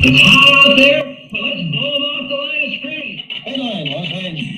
It's hot out there, but let's blow them off the line of scrimmage. Headline, Los Angeles.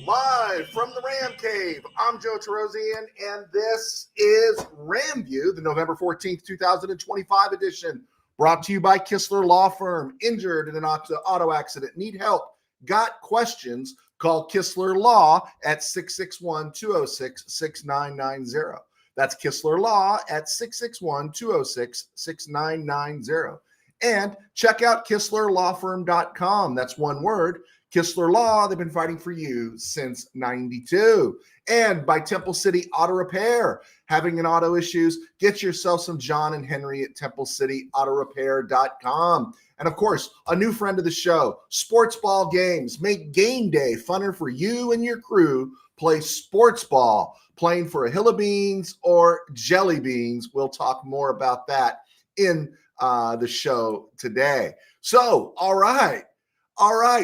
Live from the Ram Cave, I'm Joe Terosian, and this is RamView, the November 14th, 2025 edition, brought to you by Kistler Law Firm. Injured in an auto accident, need help, got questions, call Kistler Law at 661-206-6990. That's Kistler Law at 661-206-6990. And check out KistlerLawFirm.com. That's one word. Kistler Law, they've been fighting for you since 92. And by Temple City Auto Repair. Having an auto issues, get yourself some John and Henry at TempleCityAutoRepair.com. And of course, a new friend of the show, Sports Ball Games. Make game day funner for you and your crew. Play sports ball, playing for a hill of beans or jelly beans. We'll talk more about that in the show today. So, all right,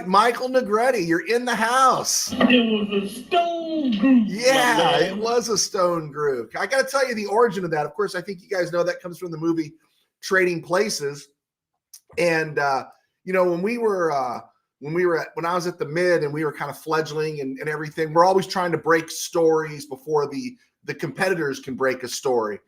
Michael Negretti, you're in the house. It was a stone groove. Yeah, it was a stone groove. I got to tell you the origin of that. Of course, I think you guys know that comes from the movie Trading Places. And when I was at the mid and we were kind of fledgling and everything, we're always trying to break stories before the competitors can break a story.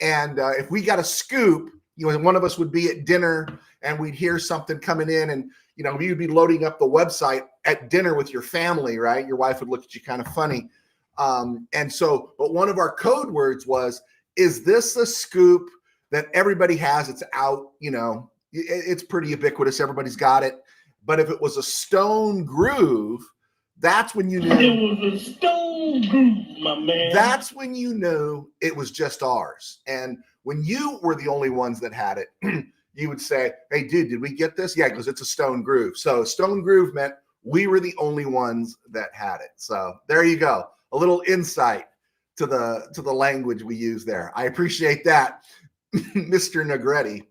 And if we got a scoop, one of us would be at dinner and we'd hear something coming in, and you'd be loading up the website at dinner with your family, right? Your wife would look at you kind of funny. But one of our code words was, is this a scoop that everybody has? It's out, it's pretty ubiquitous. Everybody's got it. But if it was a stone groove, that's when you knew. It was a stone groove, my man. That's when you knew it was just ours. And when you were the only ones that had it, you would say, hey, dude, did we get this? Yeah, because it's a stone groove. So stone groove meant we were the only ones that had it. So there you go. A little insight to the language we use there. I appreciate that, Mr. Negretti.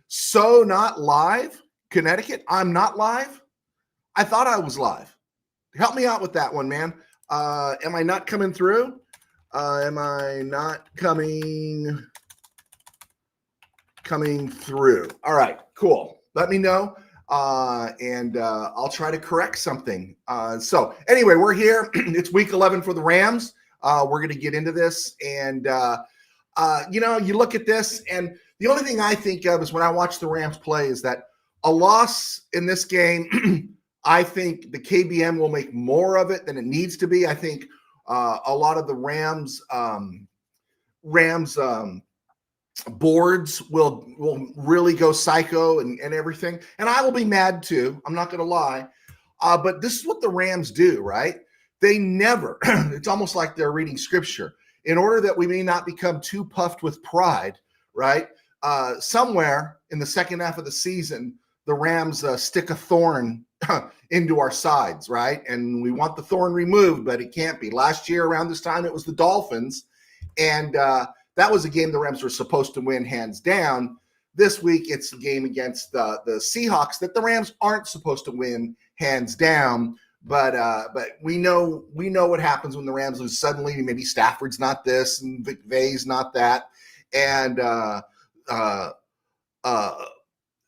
So not live, Connecticut. I'm not live. I thought I was live. Help me out with that one, man. Am I not coming through? Am I not coming through? All right, cool. Let me know, and I'll try to correct something. So anyway, we're here. It's week 11 for the Rams. We're going to get into this, and you look at this, and the only thing I think of is when I watch the Rams play is that a loss in this game, I think the KBM will make more of it than it needs to be. I think a lot of the Rams boards will really go psycho and everything. And I will be mad too. I'm not going to lie. But this is what the Rams do, right? They never, it's almost like they're reading scripture. In order that we may not become too puffed with pride, right? Somewhere in the second half of the season, the Rams stick a thorn into our sides, right? And we want the thorn removed, but it can't be. Last year around this time, it was the Dolphins. And that was a game the Rams were supposed to win hands down. This week, it's a game against the Seahawks that the Rams aren't supposed to win hands down. But we know what happens when the Rams lose. Suddenly, maybe Stafford's not this and McVay's not that. And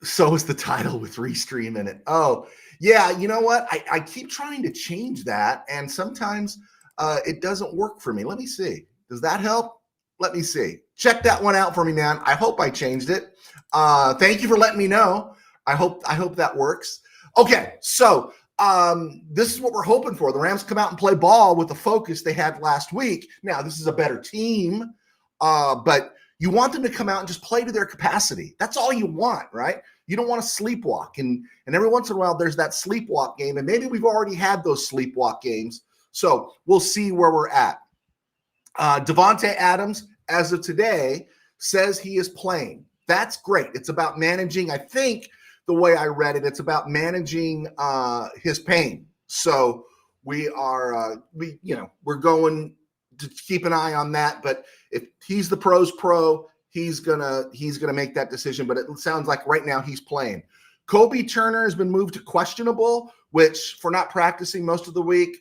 so is the title with Restream in it. Oh, yeah, you know what? I keep trying to change that, and sometimes it doesn't work for me. Let me see. Does that help? Let me see. Check that one out for me, man. I hope I changed it. Thank you for letting me know. I hope that works. Okay, so this is what we're hoping for. The Rams come out and play ball with the focus they had last week. Now, this is a better team, but you want them to come out and just play to their capacity. That's all you want, right? You don't want to sleepwalk. And every once in a while, there's that sleepwalk game. And maybe we've already had those sleepwalk games. So we'll see where we're at. Devontae Adams, as of today, says he is playing. That's great. It's about managing, I think the way I read it, it's about managing his pain. So we're going to keep an eye on that. But if he's the pro's pro, he's gonna make that decision. But it sounds like right now he's playing. Kobe Turner has been moved to questionable, which for not practicing most of the week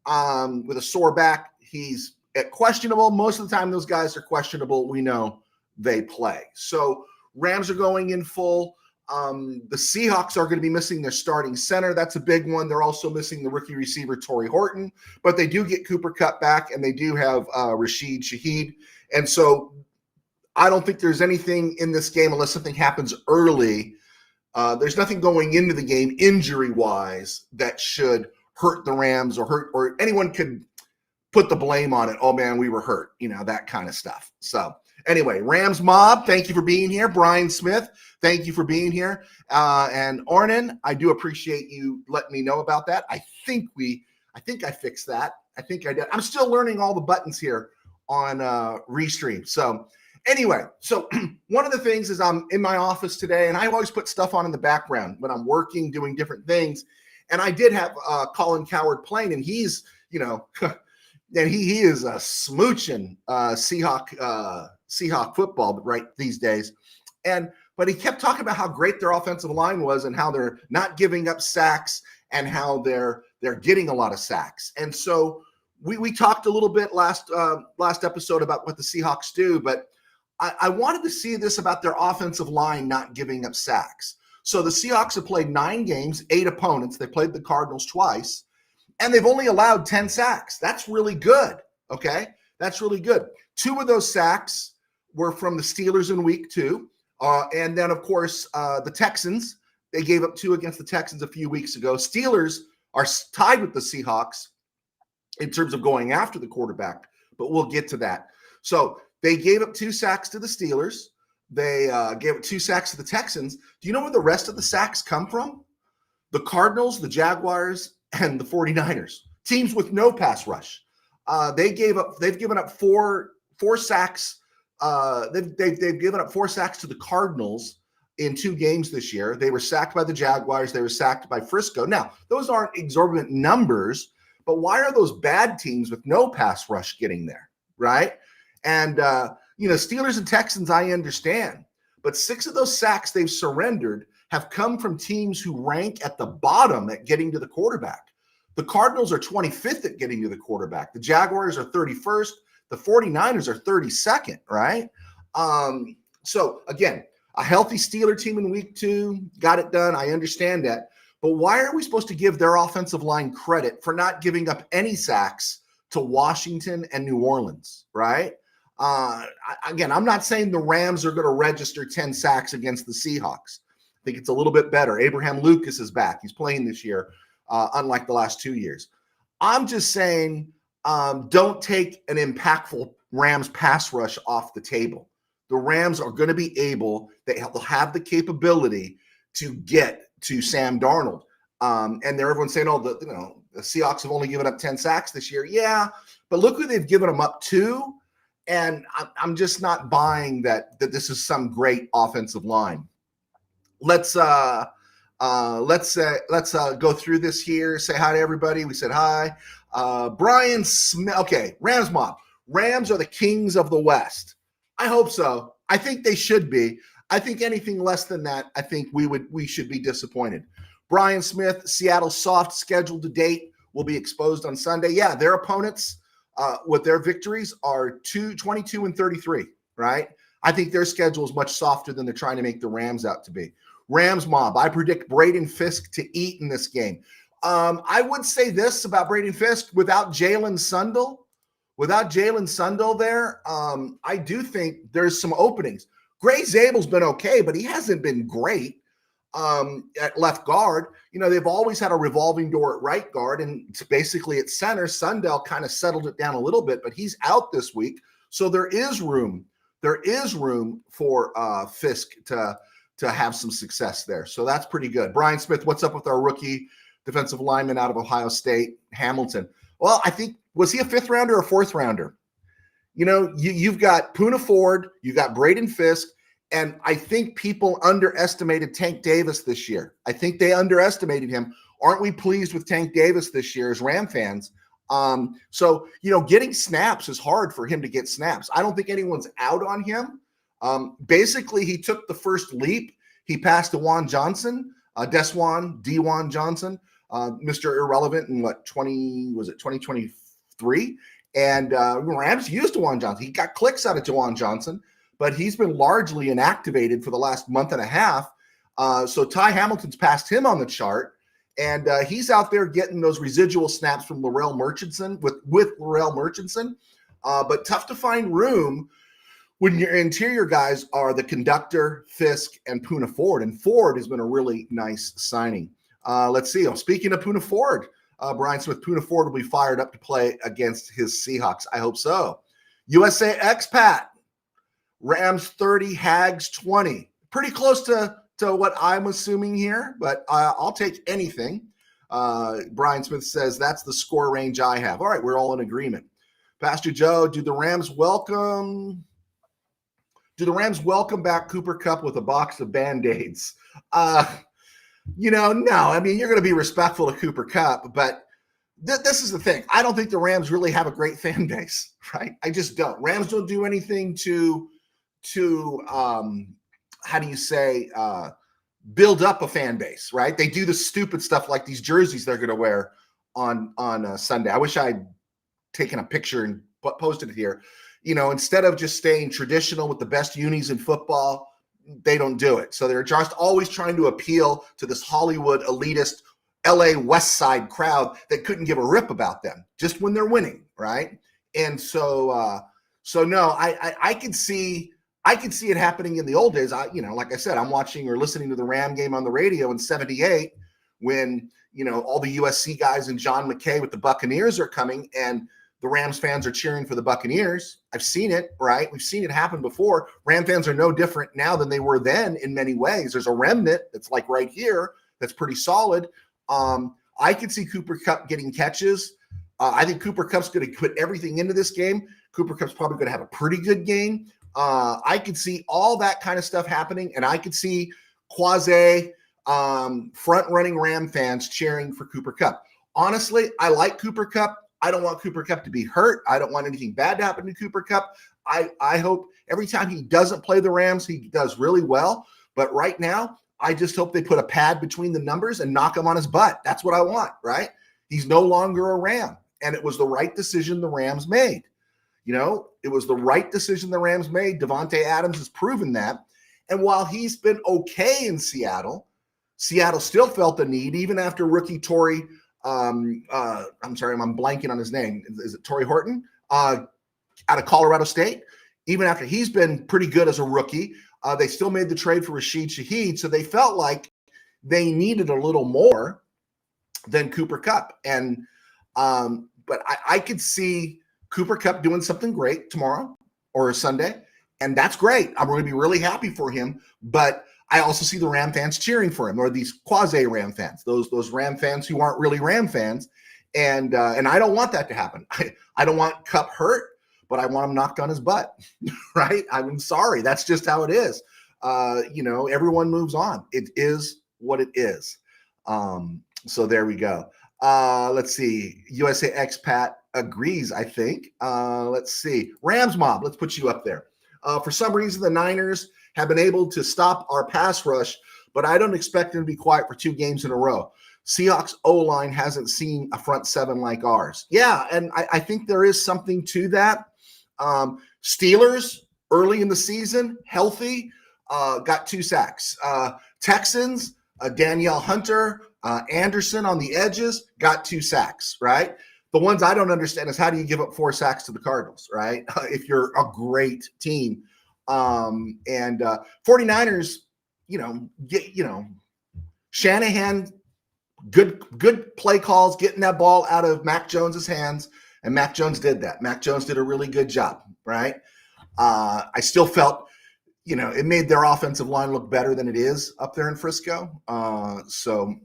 with a sore back, he's questionable. Most of the time, those guys are questionable. We know they play. So Rams are going in full. The Seahawks are going to be missing their starting center. That's a big one. They're also missing the rookie receiver, Torrey Horton, but they do get Cooper Kupp back, and they do have Rashid Shaheed. And so I don't think there's anything in this game unless something happens early. There's nothing going into the game injury-wise that should hurt the Rams or anyone could put the blame on it. Oh, man, we were hurt, that kind of stuff. So anyway, Rams Mob, thank you for being here. Brian Smith, thank you for being here. And Ornan, I do appreciate you letting me know about that. I think I fixed that. I think I did. I'm still learning all the buttons here on Restream. So anyway, so one of the things is I'm in my office today, and I always put stuff on in the background when I'm working, doing different things. And I did have Colin Cowherd playing, and he's, and he is a smooching Seahawk football right these days. But he kept talking about how great their offensive line was and how they're not giving up sacks and how they're getting a lot of sacks. And so we talked a little bit last episode about what the Seahawks do, but I wanted to see this about their offensive line not giving up sacks. So the Seahawks have played 9 games, 8 opponents. They played the Cardinals twice, and they've only allowed 10 sacks. That's really good, okay? That's really good. 2 of those sacks were from the Steelers in week 2. And then, of course, the Texans, they gave up 2 against the Texans a few weeks ago. Steelers are tied with the Seahawks in terms of going after the quarterback, but we'll get to that. So they gave up 2 sacks to the Steelers. They gave up 2 sacks to the Texans. Do you know where the rest of the sacks come from? The Cardinals, the Jaguars, and the 49ers, teams with no pass rush. They've given up 4 sacks. They've given up 4 sacks to the Cardinals in 2 games this year. They were sacked by the Jaguars. They were sacked by Frisco. Now, those aren't exorbitant numbers, but why are those bad teams with no pass rush getting there, right? And, Steelers and Texans, I understand. But 6 of those sacks they've surrendered have come from teams who rank at the bottom at getting to the quarterback. The Cardinals are 25th at getting to the quarterback. The Jaguars are 31st. The 49ers are 32nd, right? So, again, a healthy Steeler team in week 2, got it done. I understand that. But why are we supposed to give their offensive line credit for not giving up any sacks to Washington and New Orleans, right? Again, I'm not saying the Rams are going to register 10 sacks against the Seahawks. I think it's a little bit better. Abraham Lucas is back. He's playing this year, unlike the last 2 years. I'm just saying don't take an impactful Rams pass rush off the table. The Rams are going to be able, they'll have the capability to get to Sam Darnold. And everyone's saying, the Seahawks have only given up 10 sacks this year. Yeah, but look who they've given them up to. And I'm just not buying that this is some great offensive line. Let's go through this here. Say hi to everybody. We said hi. Brian Smith. Okay, Rams Mob. Rams are the kings of the West. I hope so. I think they should be. I think anything less than that, I think we should be disappointed. Brian Smith, Seattle soft schedule to date will be exposed on Sunday. Yeah, their opponents with their victories are 22 and 33, right? I think their schedule is much softer than they're trying to make the Rams out to be. Rams Mob, I predict Braden Fisk to eat in this game. I would say this about Braden Fisk, without Jalen Sundell there, I do think there's some openings. Gray Zabel's been okay, but he hasn't been great at left guard. They've always had a revolving door at right guard, and basically at center, Sundell kind of settled it down a little bit, but he's out this week. So there is room for Fisk to have some success there. So that's pretty good. Brian Smith, what's up with our rookie defensive lineman out of Ohio State, Hamilton? Well, I think, was he a 5th rounder or 4th rounder? You've got Poona Ford, you got Braden Fisk, and I think people underestimated Tank Davis this year. I think they underestimated him. Aren't we pleased with Tank Davis this year as Ram fans? So getting snaps is hard for him to get snaps. I don't think anyone's out on him. Basically, he took the first leap. He passed Dewan Johnson, Dewan Johnson, Mr. Irrelevant in 2023? And Rams used Juwan Johnson. He got clicks out of Juwan Johnson, but he's been largely inactivated for the last month and a half. So Ty Hamilton's passed him on the chart, and he's out there getting those residual snaps from Larrell Murchison with Larrell Murchison. But tough to find room when your interior guys are the Conductor, Fisk, and Poona Ford. And Ford has been a really nice signing. Let's see. Speaking of Poona Ford, Brian Smith, Poona Ford will be fired up to play against his Seahawks. I hope so. USA expat, Rams 30, Hags 20. Pretty close to what I'm assuming here, but I'll take anything. Brian Smith says that's the score range I have. All right, we're all in agreement. Pastor Joe, do the Rams welcome back Cooper Kupp with a box of Band-Aids? No. I mean, you're going to be respectful to Cooper Kupp, but this is the thing. I don't think the Rams really have a great fan base, right? I just don't. Rams don't do anything to how do you say, build up a fan base, right? They do the stupid stuff like these jerseys they're going to wear on Sunday. I wish I'd taken a picture and posted it here. Instead of just staying traditional with the best unis in football, they don't do it. So they're just always trying to appeal to this Hollywood elitist LA West Side crowd that couldn't give a rip about them just when they're winning, right? And so no, I could see it happening in the old days. Like I said, I'm watching or listening to the Ram game on the radio in '78 when all the USC guys and John McKay with the Buccaneers are coming, and the Rams fans are cheering for the Buccaneers. I've seen it, right? We've seen it happen before. Ram fans are no different now than they were then in many ways. There's a remnant that's like right here that's pretty solid. I could see Cooper Kupp getting catches. I think Cooper Kupp's going to put everything into this game. Cooper Kupp's probably going to have a pretty good game. I could see all that kind of stuff happening, and I could see quasi front-running Ram fans cheering for Cooper Kupp. Honestly, I like Cooper Kupp. I don't want Cooper Kupp to be hurt. I don't want anything bad to happen to Cooper Kupp. I hope every time he doesn't play the Rams, he does really well. But right now, I just hope they put a pad between the numbers and knock him on his butt. That's what I want, right? He's no longer a Ram, and it was the right decision the Rams made. It was the right decision the Rams made. Devontae Adams has proven that. And while he's been okay in Seattle still felt the need, even after rookie Torrey, I'm sorry, I'm blanking on his name. Is it Torrey Horton? Out of Colorado State. Even after he's been pretty good as a rookie, they still made the trade for Rashid Shaheed. So they felt like they needed a little more than Cooper Kupp. And but I could see Cooper Kupp doing something great tomorrow or Sunday, and that's great. I'm going to be really happy for him, but I also see the Ram fans cheering for him, or these quasi-Ram fans, those Ram fans who aren't really Ram fans, and I don't want that to happen. I don't want Kupp hurt, but I want him knocked on his butt, right? I'm sorry. That's just how it is. Everyone moves on. It is what it is. So there we go. Let's see. USA expat agrees, I think. Let's see. Rams mob, let's put you up there. For some reason, the Niners have been able to stop our pass rush, but I don't expect them to be quiet for 2 games in a row. Seahawks O-line hasn't seen a front seven like ours. Yeah, and I think there is something to that. Steelers, early in the season, healthy, got 2 sacks. Texans, Danielle Hunter, Anderson on the edges, got 2 sacks, right? The ones I don't understand is how do you give up 4 sacks to the Cardinals, right? If you're a great team. 49ers, Shanahan, good play calls, getting that ball out of Mac Jones's hands, and Mac Jones did that. Mac Jones did a really good job, right? I still felt, it made their offensive line look better than it is up there in Frisco. The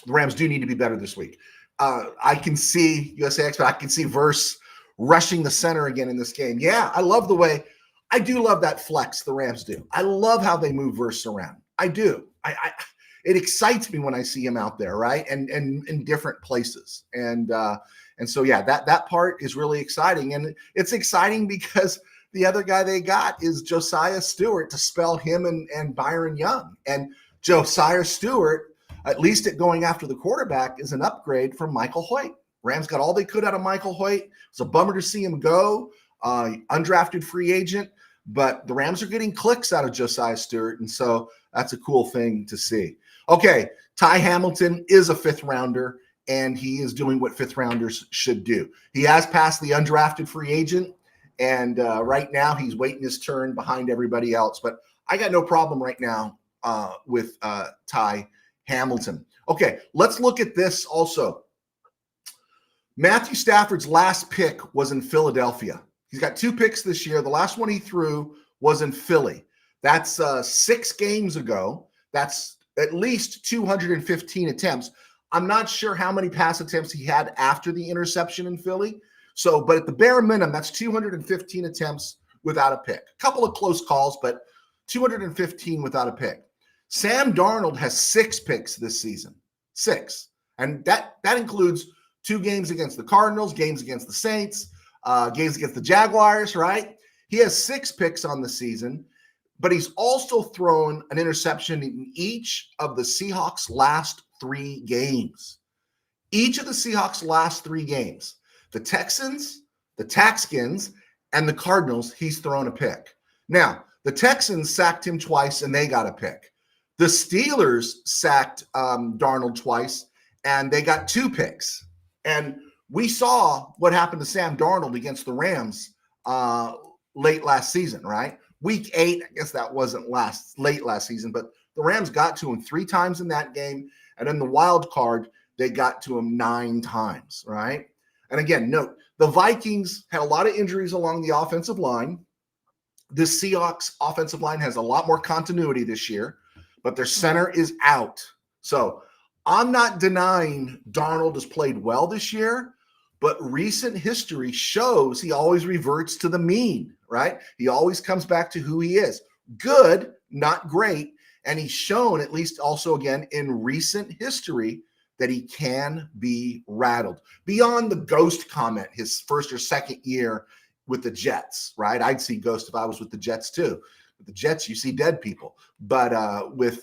Rams do need to be better this week. I can see USA Expo. I can see Verse rushing the center again in this game. Yeah, I love I do love that flex the Rams do. I love how they move Verse around. I do. It excites me when I see him out there, right? And in different places. And so, yeah, that part is really exciting. And it's exciting because the other guy they got is Josiah Stewart to spell him and Byron Young. And Josiah Stewart, at least at going after the quarterback, is an upgrade from Michael Hoyt, Rams got all they could out of Michael Hoyt. It's a bummer to see him go, undrafted free agent, but the Rams are getting clicks out of Josiah Stewart, and so that's a cool thing to see. Okay, Ty Hamilton is a fifth rounder, and he is doing what fifth rounders should do. He has passed the undrafted free agent, and right now he's waiting his turn behind everybody else. But I got no problem right now with Ty Hamilton. Okay, let's look at this also. Matthew Stafford's last pick was in Philadelphia. He's got 2 picks this year. The last one he threw was in Philly. That's 6 games ago. That's at least 215 attempts. I'm not sure how many pass attempts he had after the interception in Philly. So, but at the bare minimum, that's 215 attempts without a pick. A couple of close calls, but 215 without a pick. Sam Darnold has 6 picks this season. 6. And that includes 2 games against the Cardinals, games against the Saints, games against the Jaguars, right? He has 6 picks on the season, but he's also thrown an interception in each of the Seahawks' last 3 games. Each of the Seahawks' last 3 games. The Texans, the Taxkins, and the Cardinals, he's thrown a pick. Now, the Texans sacked him twice, and they got a pick. The Steelers sacked Darnold twice, and they got 2 picks. And we saw what happened to Sam Darnold against the Rams late last season, right? Week 8, I guess that wasn't late last season, but the Rams got to him 3 times in that game. And in the wild card, they got to him 9 times, right? And again, note, the Vikings had a lot of injuries along the offensive line. The Seahawks offensive line has a lot more continuity this year, but their center is out. So I'm not denying Darnold has played well this year, but recent history shows he always reverts to the mean, right? He always comes back to who he is. Good, not great. And he's shown, at least also again in recent history, that he can be rattled. Beyond the ghost comment, his first or second year with the Jets, right? I'd see ghost if I was with the Jets too. With the Jets, you see dead people. But with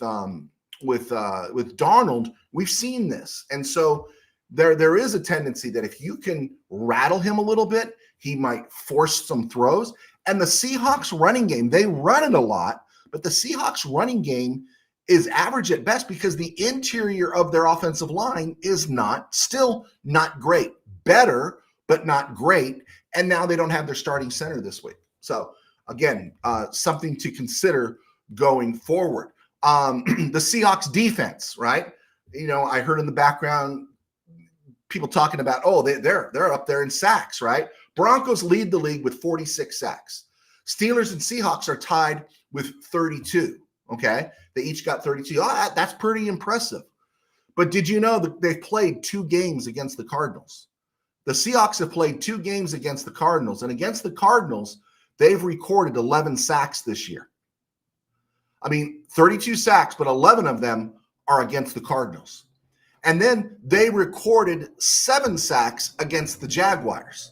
Darnold, we've seen this. And so there is a tendency that if you can rattle him a little bit, he might force some throws. And the Seahawks running game, they run it a lot, but the Seahawks running game is average at best because the interior of their offensive line is still not great. Better, but not great. And now they don't have their starting center this week. So again, something to consider going forward. The Seahawks defense, right? You know, I heard in the background people talking about, they're up there in sacks, right? Broncos lead the league with 46 sacks. Steelers and Seahawks are tied with 32. Okay, they each got 32. That's pretty impressive. But did you know that they've played 2 games against the Cardinals? The Seahawks have played 2 games against the Cardinals, and against the Cardinals, they've recorded 11 sacks this year. I mean, 32 sacks, but 11 of them are against the Cardinals. And then they recorded 7 sacks against the Jaguars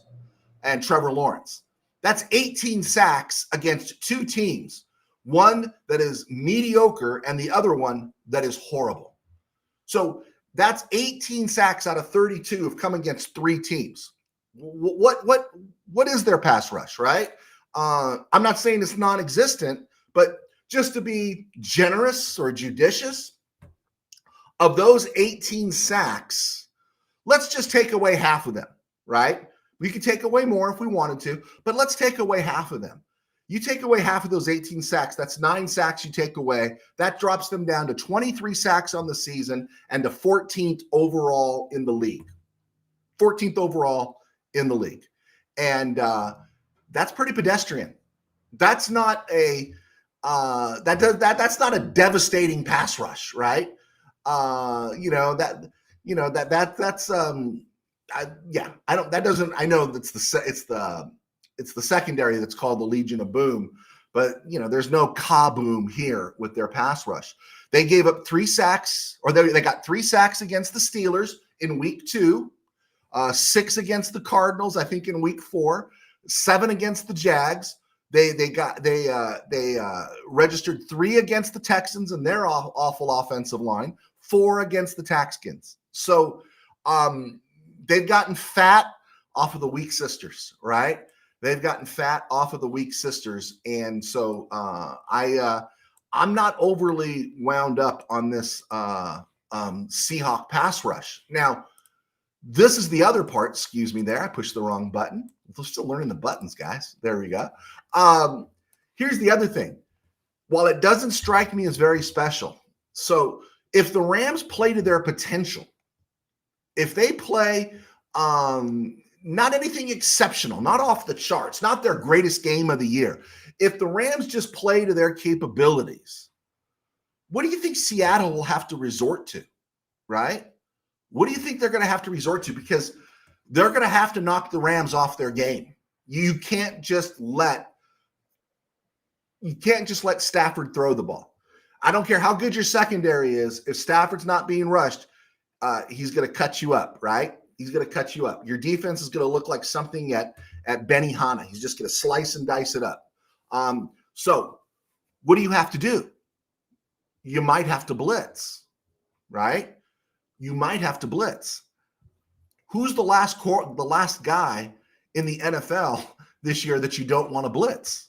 and Trevor Lawrence. That's 18 sacks against 2 teams. One that is mediocre and the other one that is horrible. So that's 18 sacks out of 32 have come against 3 teams. What is their pass rush, right? I'm not saying it's non-existent, but just to be generous or judicious, of those 18 sacks, let's just take away half of them, right? We could take away more if we wanted to, but let's take away half of them. You take away half of those 18 sacks, that's 9 sacks you take away. That drops them down to 23 sacks on the season and to 14th overall in the league. 14th overall in the league. And that's pretty pedestrian. That's not a that's not a devastating pass rush, right? I know it's the secondary that's called the Legion of Boom, but there's no kaboom here with their pass rush. They gave up 3 sacks, or they got 3 sacks against the Steelers in week 2, 6 against the Cardinals, I think in week 4, 7 against the Jags. They registered 3 against the Texans and their awful offensive line, 4 against the Taxkins. So they've gotten fat off of the weak sisters, right? They've gotten fat off of the weak sisters, and so I'm not overly wound up on this Seahawk pass rush. Now, this is the other part. Excuse me, there I pushed the wrong button. We're still learning the buttons, guys. There we go. Here's the other thing. While it doesn't strike me as very special, so if the Rams play to their potential, if they play not anything exceptional, not off the charts, not their greatest game of the year, if the Rams just play to their capabilities, what do you think Seattle will have to resort to, right? What do you think they're going to have to resort to? Because they're going to have to knock the Rams off their game. You can't just let Stafford throw the ball. I don't care how good your secondary is. If Stafford's not being rushed, he's going to cut you up, right? He's going to cut you up. Your defense is going to look like something at Benihana. He's just going to slice and dice it up. So what do you have to do? You might have to blitz, right? You might have to blitz. Who's the last guy in the NFL this year that you don't want to blitz?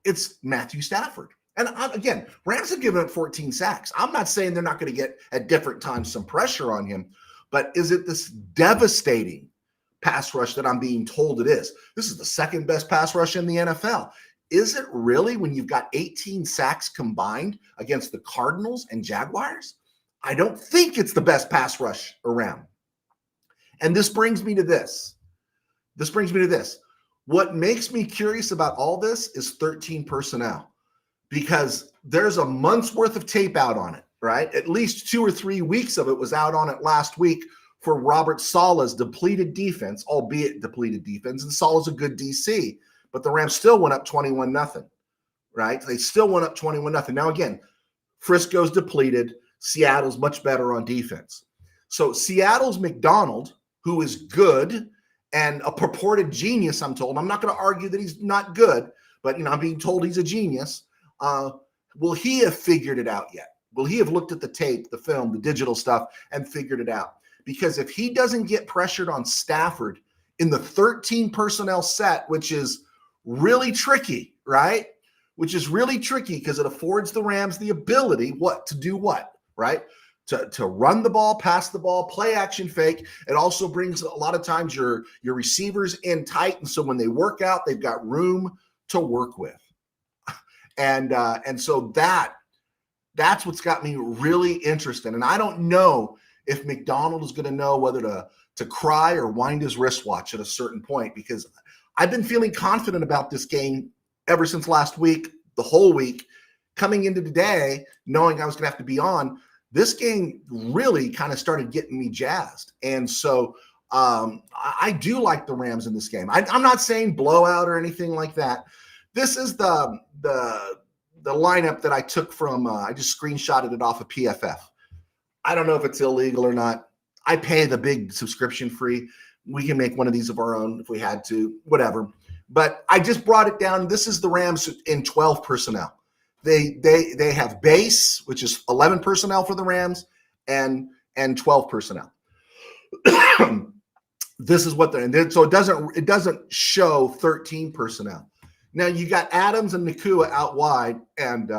It's Matthew Stafford. And again, Rams have given up 14 sacks. I'm not saying they're not going to get at different times some pressure on him, but is it this devastating pass rush that I'm being told it is? This is the second best pass rush in the NFL. Is it really when you've got 18 sacks combined against the Cardinals and Jaguars? I don't think it's the best pass rush around. And this brings me to this. What makes me curious about all this is 13 personnel, because there's a month's worth of tape out on it, right? At least 2 or 3 weeks of it was out on it last week for Robert Saleh's depleted defense, albeit depleted defense. And Saleh's a good DC, but the Rams still went up 21-0, right? They still went up 21-0. Now, again, Frisco's depleted. Seattle's much better on defense. So Seattle's McDonald, who is good and a purported genius, I'm told. I'm not going to argue that he's not good, but I'm being told he's a genius. Will he have figured it out yet? Will he have looked at the tape, the film, the digital stuff, and figured it out? Because if he doesn't get pressured on Stafford in the 13 personnel set, which is really tricky, right? Which is really tricky because it affords the Rams the ability to do what, right? To run the ball, pass the ball, play action fake. It also brings a lot of times your receivers in tight, and so when they work out, they've got room to work with. And so that's what's got me really interested. And I don't know if McDonald is going to know whether to cry or wind his wristwatch at a certain point, because I've been feeling confident about this game ever since last week, the whole week, coming into today, knowing I was going to have to be on. This game really kind of started getting me jazzed. And so I do like the Rams in this game. I'm not saying blowout or anything like that. This is the lineup that I took from, I just screenshotted it off of PFF. I don't know if it's illegal or not. I pay the big subscription fee. We can make one of these of our own if we had to, whatever. But I just brought it down. This is the Rams in 12 personnel. They have base, which is 11 personnel for the Rams, and 12 personnel. This is what they're, so it doesn't show 13 personnel. Now you got Adams and Nakua out wide, and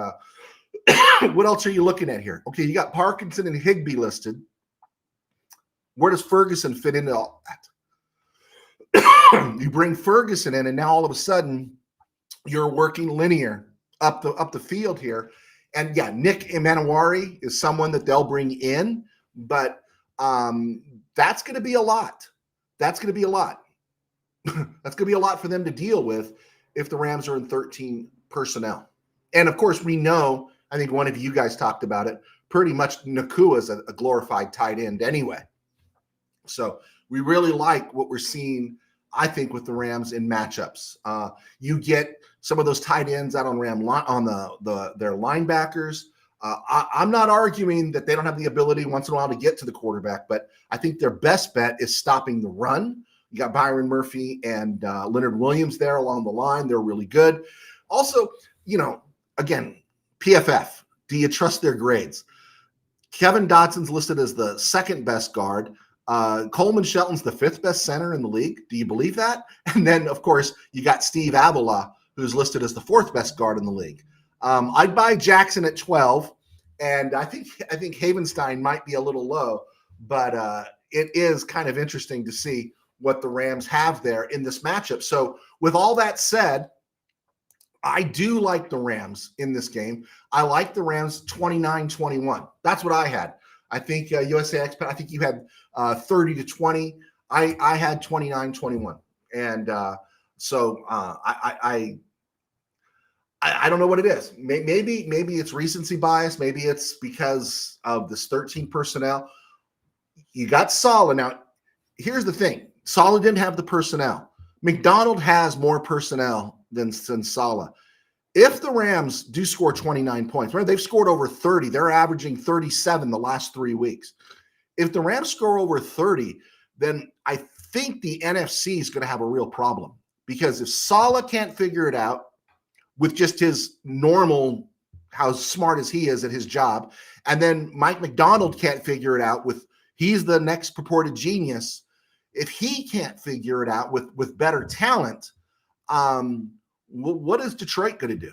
what else are you looking at here? Okay, you got Parkinson and Higbee listed. Where does Ferguson fit into all that? You bring Ferguson in, and now all of a sudden you're working linear up the field here. And yeah, Nick Emanuwari is someone that they'll bring in, but that's going to be a lot. That's going to be a lot. That's going to be a lot for them to deal with if the Rams are in 13 personnel. And of course, we know, I think one of you guys talked about it, pretty much Nakua is a glorified tight end anyway. So we really like what we're seeing, I think, with the Rams in matchups. You get some of those tight ends out on their linebackers. I'm not arguing that they don't have the ability once in a while to get to the quarterback, but I think their best bet is stopping the run. You got Byron Murphy and Leonard Williams there along the line. They're really good. Also, again, PFF, do you trust their grades? Kevin Dotson's listed as the second best guard. Coleman Shelton's the 5th best center in the league. Do you believe that? And then, of course, you got Steve Avila, who's listed as the 4th best guard in the league. I'd buy Jackson at 12, and I think Havenstein might be a little low, but it is kind of interesting to see what the Rams have there in this matchup. So with all that said, I do like the Rams in this game. I like the Rams 29-21. That's what I had. I think USA Expat, I think you had 30-20. I had 29-21. And so I don't know what it is. Maybe it's recency bias. Maybe it's because of this 13 personnel. You got Saleh. Now, here's the thing. Saleh didn't have the personnel. McDonald has more personnel than Saleh. If the Rams do score 29 points, remember they've scored over 30. They're averaging 37 the last 3 weeks. If the Rams score over 30, then I think the NFC is going to have a real problem. Because if Saleh can't figure it out with just his normal, how smart as he is at his job, and then Mike McDonald can't figure it out with, he's the next purported genius. If he can't figure it out with better talent, what is Detroit going to do?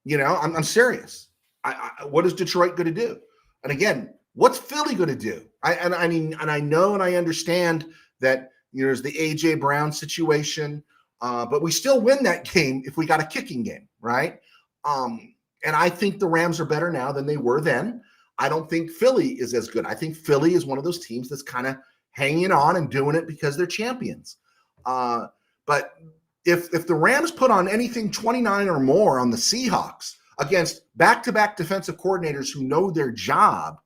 You know, I'm serious. What is Detroit going to do? And again, what's Philly going to do? I know and I understand that, you know, there's the A.J. Brown situation, but we still win that game if we got a kicking game, right? And I think the Rams are better now than they were then. I don't think Philly is as good. I think Philly is one of those teams that's kind of hanging on and doing it because they're champions. But if the Rams put on anything 29 or more on the Seahawks against back-to-back defensive coordinators who know their job,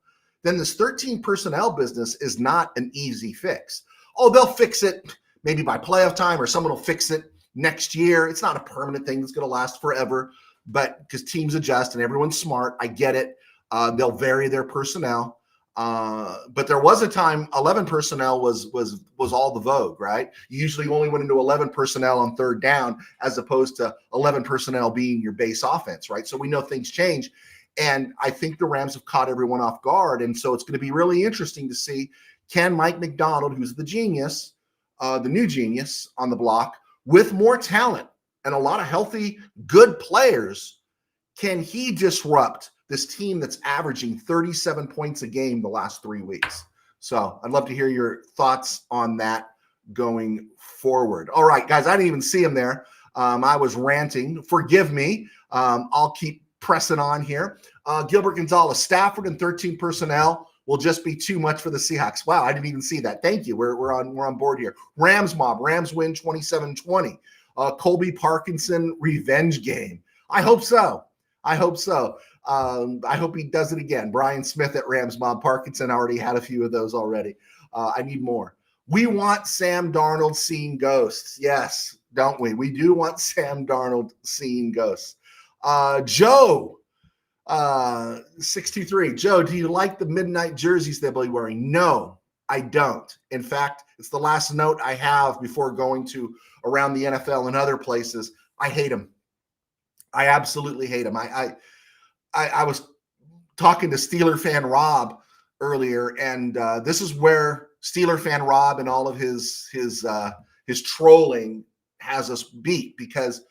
then this 13 personnel business is not an easy fix. Oh, they'll fix it maybe by playoff time, or someone will fix it next year. It's not a permanent thing that's going to last forever, but because teams adjust and everyone's smart, I get it. They'll vary their personnel. But there was a time 11 personnel was all the vogue, right? You usually only went into 11 personnel on third down as opposed to 11 personnel being your base offense, right? So we know things change. And I think the Rams have caught everyone off guard. And so it's going to be really interesting to see, can Mike McDonald, who's the genius, the new genius on the block, with more talent and a lot of healthy, good players, can he disrupt this team that's averaging 37 points a game the last 3 weeks? So I'd love to hear your thoughts on that going forward. All right, guys, I didn't even see him there. I was ranting. Forgive me. I'll keep pressing on here. Gilbert Gonzalez, Stafford and 13 personnel will just be too much for the Seahawks. Wow, I didn't even see that. Thank you. We're on board here. Rams mob. Rams win 27-20. Colby Parkinson revenge game. I hope so. I hope he does it again. Brian Smith at Rams Mob. Parkinson already had a few of those already. I need more. We want Sam Darnold seeing ghosts. Yes, don't we? We do want Sam Darnold seeing ghosts. Joe, 623. Joe, do you like the midnight jerseys they'll be wearing? No, I don't. In fact, it's the last note I have before going to around the NFL and other places. I hate them. I absolutely hate them. I was talking to Steeler fan Rob earlier, and this is where Steeler fan Rob and all of his trolling has us beat, because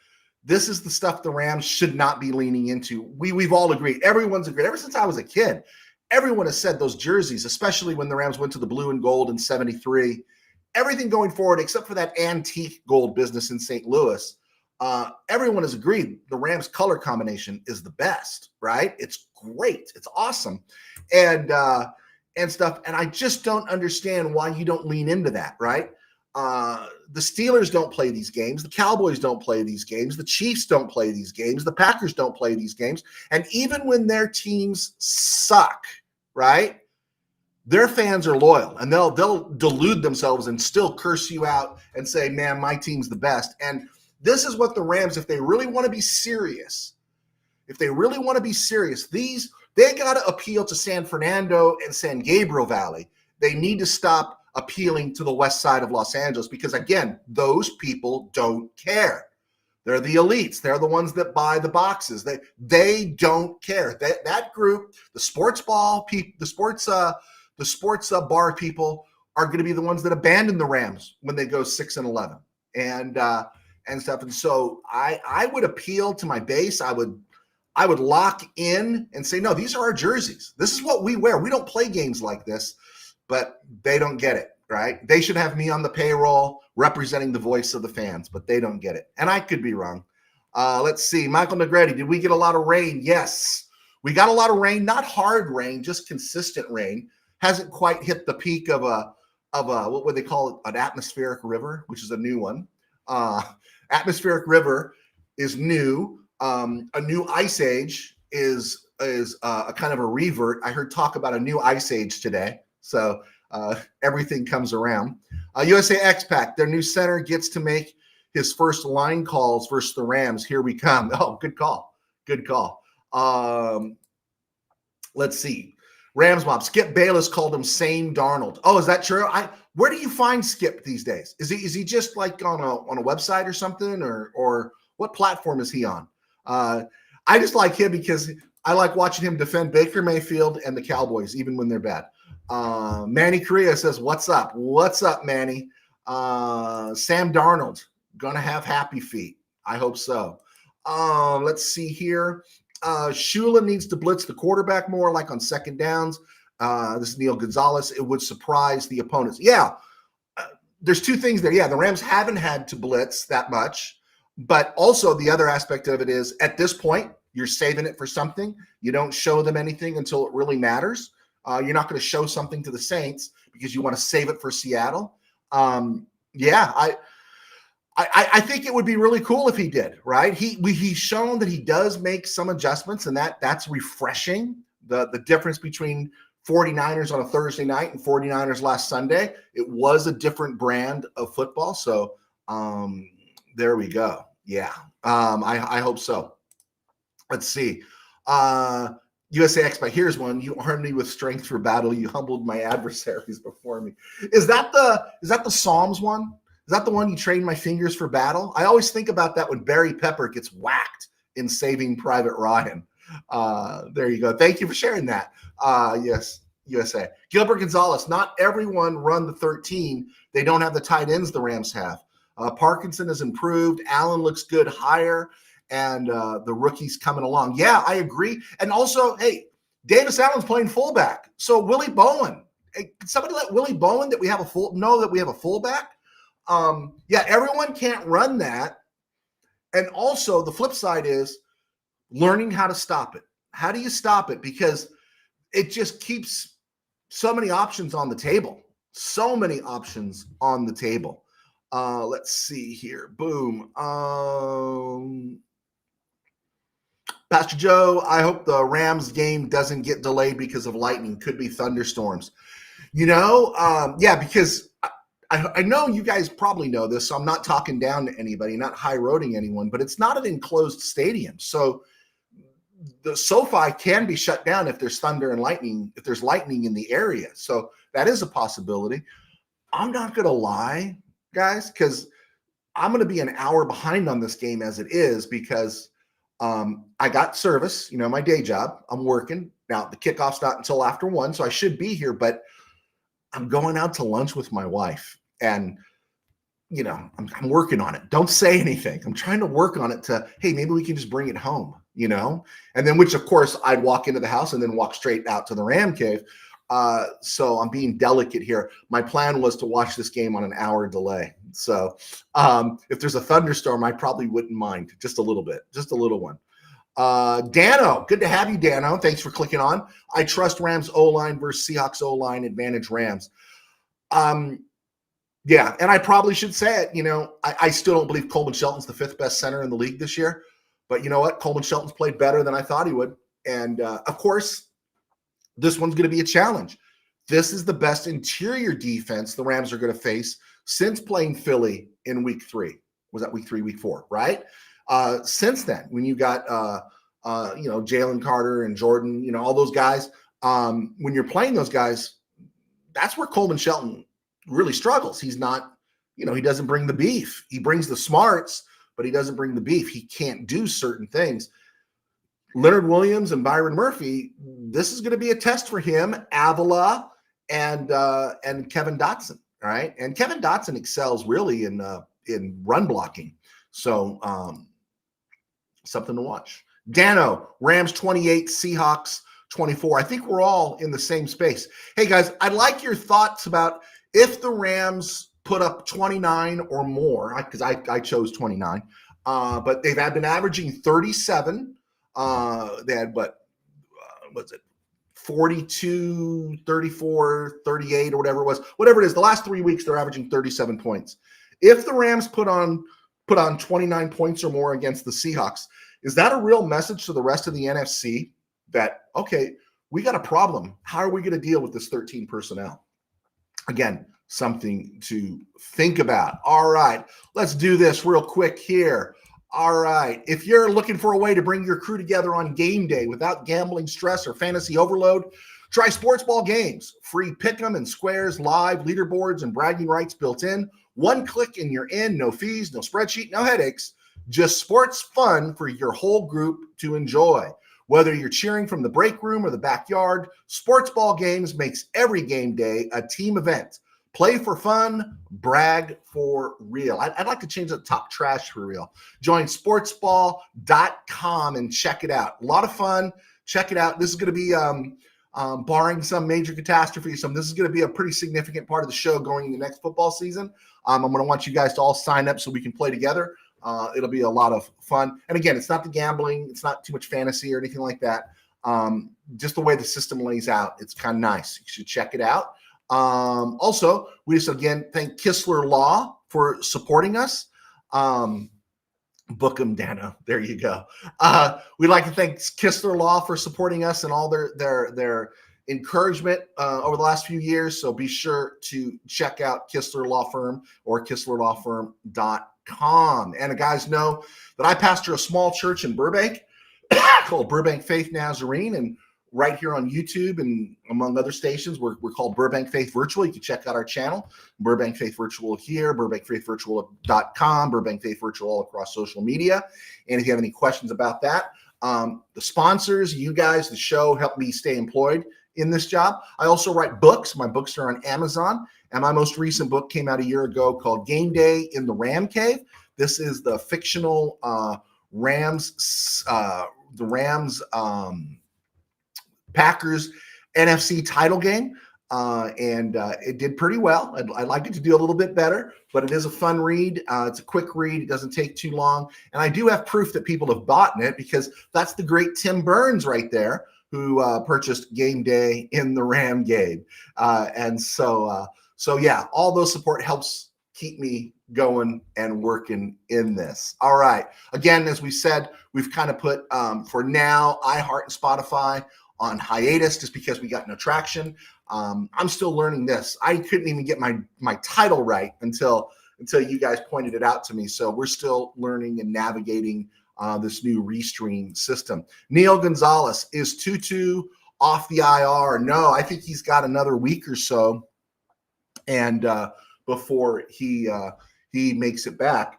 this is the stuff the Rams should not be leaning into. We've all agreed. Everyone's agreed. Ever since I was a kid, everyone has said those jerseys, especially when the Rams went to the blue and gold in 73, everything going forward, except for that antique gold business in St. Louis, everyone has agreed the Rams color combination is the best, right? It's great. It's awesome. And stuff. And I just don't understand why you don't lean into that, right? The Steelers don't play these games. The Cowboys don't play these games. The Chiefs don't play these games. The Packers don't play these games. And even when their teams suck, right, their fans are loyal, and they'll delude themselves and still curse you out and say, man, my team's the best. And this is what the Rams, if they really want to be serious, they got to appeal to San Fernando and San Gabriel Valley. They need to stop appealing to the west side of Los Angeles, because, again, those people don't care. They're the elites. They're the ones that buy the boxes. They don't care. That group, the sports bar people, are going to be the ones that abandon the Rams when they go 6-11 and stuff. And so I would appeal to my base. I would lock in and say, no, these are our jerseys. This is what we wear. We don't play games like this, but they don't get it, right? They should have me on the payroll representing the voice of the fans, but they don't get it. And I could be wrong. Let's see. Michael Negretti, did we get a lot of rain? Yes. We got a lot of rain, not hard rain, just consistent rain. Hasn't quite hit the peak of a what would they call it? An atmospheric river, which is a new one. Atmospheric river is new. A new ice age is a kind of a revert. I heard talk about a new ice age today. So everything comes around. USA X-Pac, their new center gets to make his first line calls versus the Rams. Here we come. Oh, good call. Good call. Let's see. Rams mob. Skip Bayless called him Same Darnold. Oh, is that true? Where do you find Skip these days? Is he just like on a website or something, or what platform is he on? I just like him because I like watching him defend Baker Mayfield and the Cowboys, even when they're bad. Manny Correa says, "What's up? What's up, Manny?" Sam Darnold gonna have happy feet. I hope so. Let's see here. Shula needs to blitz the quarterback more, like on second downs. This is Neil Gonzalez. It would surprise the opponents. Yeah, there's two things there. Yeah, the Rams haven't had to blitz that much, but also the other aspect of it is at this point, you're saving it for something. You don't show them anything until it really matters. You're not going to show something to the Saints because you want to save it for Seattle. I think it would be really cool if he did, right? He's shown that he does make some adjustments, and that's refreshing. The difference between 49ers on a Thursday night and 49ers last Sunday, it was a different brand of football. So there we go. Yeah, I hope so. Let's see. USA X-Pac, here's one. You armed me with strength for battle. You humbled my adversaries before me. Is that the Psalms one? Is that the one you train my fingers for battle? I always think about that when Barry Pepper gets whacked in Saving Private Ryan. There you go. Thank you for sharing that. Yes, USA. Gilbert Gonzalez, not everyone run the 13. They don't have the tight ends the Rams have. Parkinson has improved. Allen looks good higher, and the rookie's coming along. Yeah, I agree. And also, hey, Davis Allen's playing fullback. So Willie Bowen. Hey, can somebody let Willie Bowen that we have a fullback? Yeah, everyone can't run that. And also the flip side is learning how to stop it. How do you stop it? Because it just keeps so many options on the table. So many options on the table. Let's see here. Boom. Pastor Joe, I hope the Rams game doesn't get delayed because of lightning. Could be thunderstorms. Yeah, because I know you guys probably know this, so I'm not talking down to anybody, not high-roading anyone, but it's not an enclosed stadium. So the SoFi can be shut down if there's thunder and lightning, if there's lightning in the area. So that is a possibility. I'm not going to lie, guys, because I'm going to be an hour behind on this game as it is because I got service, my day job. I'm working. Now, the kickoff's not until after 1, so I should be here, but I'm going out to lunch with my wife, and I'm working on it. Don't say anything. I'm trying to work on it to, hey, maybe we can just bring it home, and then, which of course I'd walk into the house and then walk straight out to the Ram cave. So I'm being delicate here. My plan was to watch this game on an hour delay. So if there's a thunderstorm, I probably wouldn't mind just a little bit, just a little one. Dano, good to have you, Dano. Thanks for clicking on. I trust Rams O-line versus Seahawks O-line, advantage Rams. Yeah, and I probably should say it. I still don't believe Coleman Shelton's the 5th best center in the league this year. But you know what? Coleman Shelton's played better than I thought he would. And, of course, this one's going to be a challenge. This is the best interior defense the Rams are going to face since playing Philly in week 3. Was that week 3, week 4, right? Since then, when you got, Jalen Carter and Jordan, all those guys, when you're playing those guys, that's where Coleman Shelton really struggles. He's not, he doesn't bring the beef. He brings the smarts, but he doesn't bring the beef. He can't do certain things. Leonard Williams and Byron Murphy, this is going to be a test for him. Avila and Kevin Dotson. All right, and Kevin Dotson excels really in run blocking. So something to watch. Dano, Rams 28, Seahawks 24. I think we're all in the same space. Hey guys, I'd like your thoughts about if the Rams put up 29 or more, because I chose 29, but they've been averaging 37. They had what's it? 42, 34, 38, or whatever it was. Whatever it is, the last 3 weeks they're averaging 37 points. If the Rams put on 29 points or more against the Seahawks, is that a real message to the rest of the NFC that, okay, we got a problem. How are we going to deal with this 13 personnel? Again, something to think about. All right, let's do this real quick here. All right, if you're looking for a way to bring your crew together on game day without gambling stress or fantasy overload, try Sports Ball Games. Free pick'em and squares, live leaderboards, and bragging rights built in. One click and you're in. No fees, no spreadsheet, no headaches. Just sports fun for your whole group to enjoy. Whether you're cheering from the break room or the backyard, Sports Ball Games makes every game day a team event. Play for fun, brag for real. I'd like to change the talk trash for real. Join sportsball.com and check it out. A lot of fun. Check it out. This is going to be, barring some major catastrophe, this is going to be a pretty significant part of the show going into next football season. I'm going to want you guys to all sign up so we can play together. It'll be a lot of fun. And again, it's not the gambling. It's not too much fantasy or anything like that. Just the way the system lays out, it's kind of nice. You should check it out. Also, we just again thank Kistler Law for supporting us. Book 'em, Dano. There you go. We'd like to thank Kistler Law for supporting us and all their encouragement over the last few years. So be sure to check out Kistler Law Firm or KistlerLawFirm.com. And the guys know that I pastor a small church in Burbank called Burbank Faith Nazarene, and right here on YouTube and among other stations, we're called Burbank Faith Virtual. You can check out our channel, Burbank Faith Virtual here, BurbankFaithVirtual.com, Burbank Faith Virtual all across social media. And if you have any questions about that, the sponsors, you guys, the show, help me stay employed in this job. I also write books. My books are on Amazon, and my most recent book came out a year ago called Game Day in the Ram Cave. This is the fictional Packers NFC title game, and it did pretty well. I'd like it to do a little bit better, but it is a fun read. It's a quick read. It doesn't take too long, and I do have proof that people have bought it because that's the great Tim Burns right there who purchased Game Day in the Ram game, and so yeah, all those support helps keep me going and working in this. All right. Again, as we said, we've kind of put for now iHeart and Spotify on hiatus just because we got no traction. I'm still learning this. I couldn't even get my title right until you guys pointed it out to me. So we're still learning and navigating this new Restream system. Neil Gonzalez, is Tutu off the IR? No, I think he's got another week or so, and before he makes it back.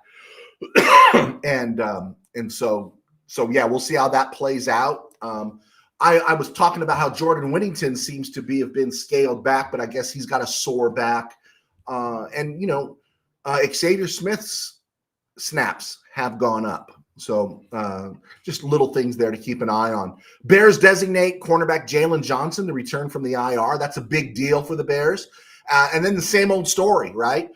and so yeah, we'll see how that plays out. I was talking about how Jordan Whittington seems to have been scaled back, but I guess he's got a sore back. And Xavier Smith's snaps have gone up. So just little things there to keep an eye on. Bears designate cornerback Jalen Johnson to return from the IR. That's a big deal for the Bears. And then the same old story, right?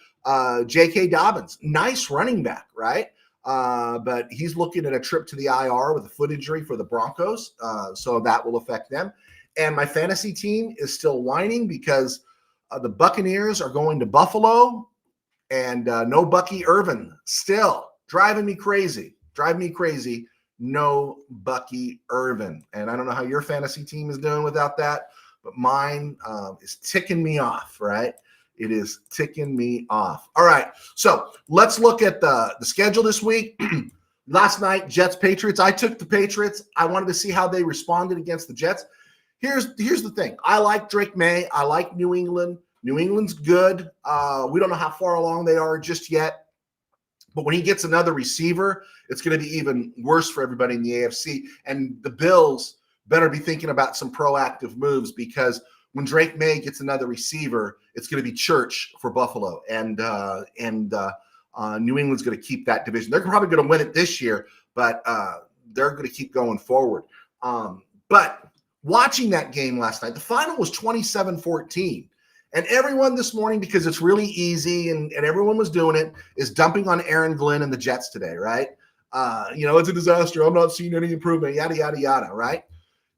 J.K. Dobbins, nice running back, right? But he's looking at a trip to the IR with a foot injury for the Broncos. So that will affect them. And my fantasy team is still whining because the Buccaneers are going to Buffalo and no Bucky Irvin. Still driving me crazy. No Bucky Irvin. And I don't know how your fantasy team is doing without that, but mine is ticking me off, right? It is ticking me off. All right, so let's look at the schedule this week. Last night, Jets, Patriots. I took the Patriots. I wanted to see how they responded against the Jets. Here's the thing. I like Drake May. I like New England. New England's good. We don't know how far along they are just yet. But when he gets another receiver, it's going to be even worse for everybody in the AFC. And the Bills better be thinking about some proactive moves because when Drake May gets another receiver, it's going to be Church for Buffalo, and New England's going to keep that division. They're probably going to win it this year, but they're going to keep going forward. But watching that game last night, the final was 27-14. And everyone this morning, because it's really easy and everyone was doing it, is dumping on Aaron Glenn and the Jets today, right? It's a disaster. I'm not seeing any improvement, yada, yada, yada, right?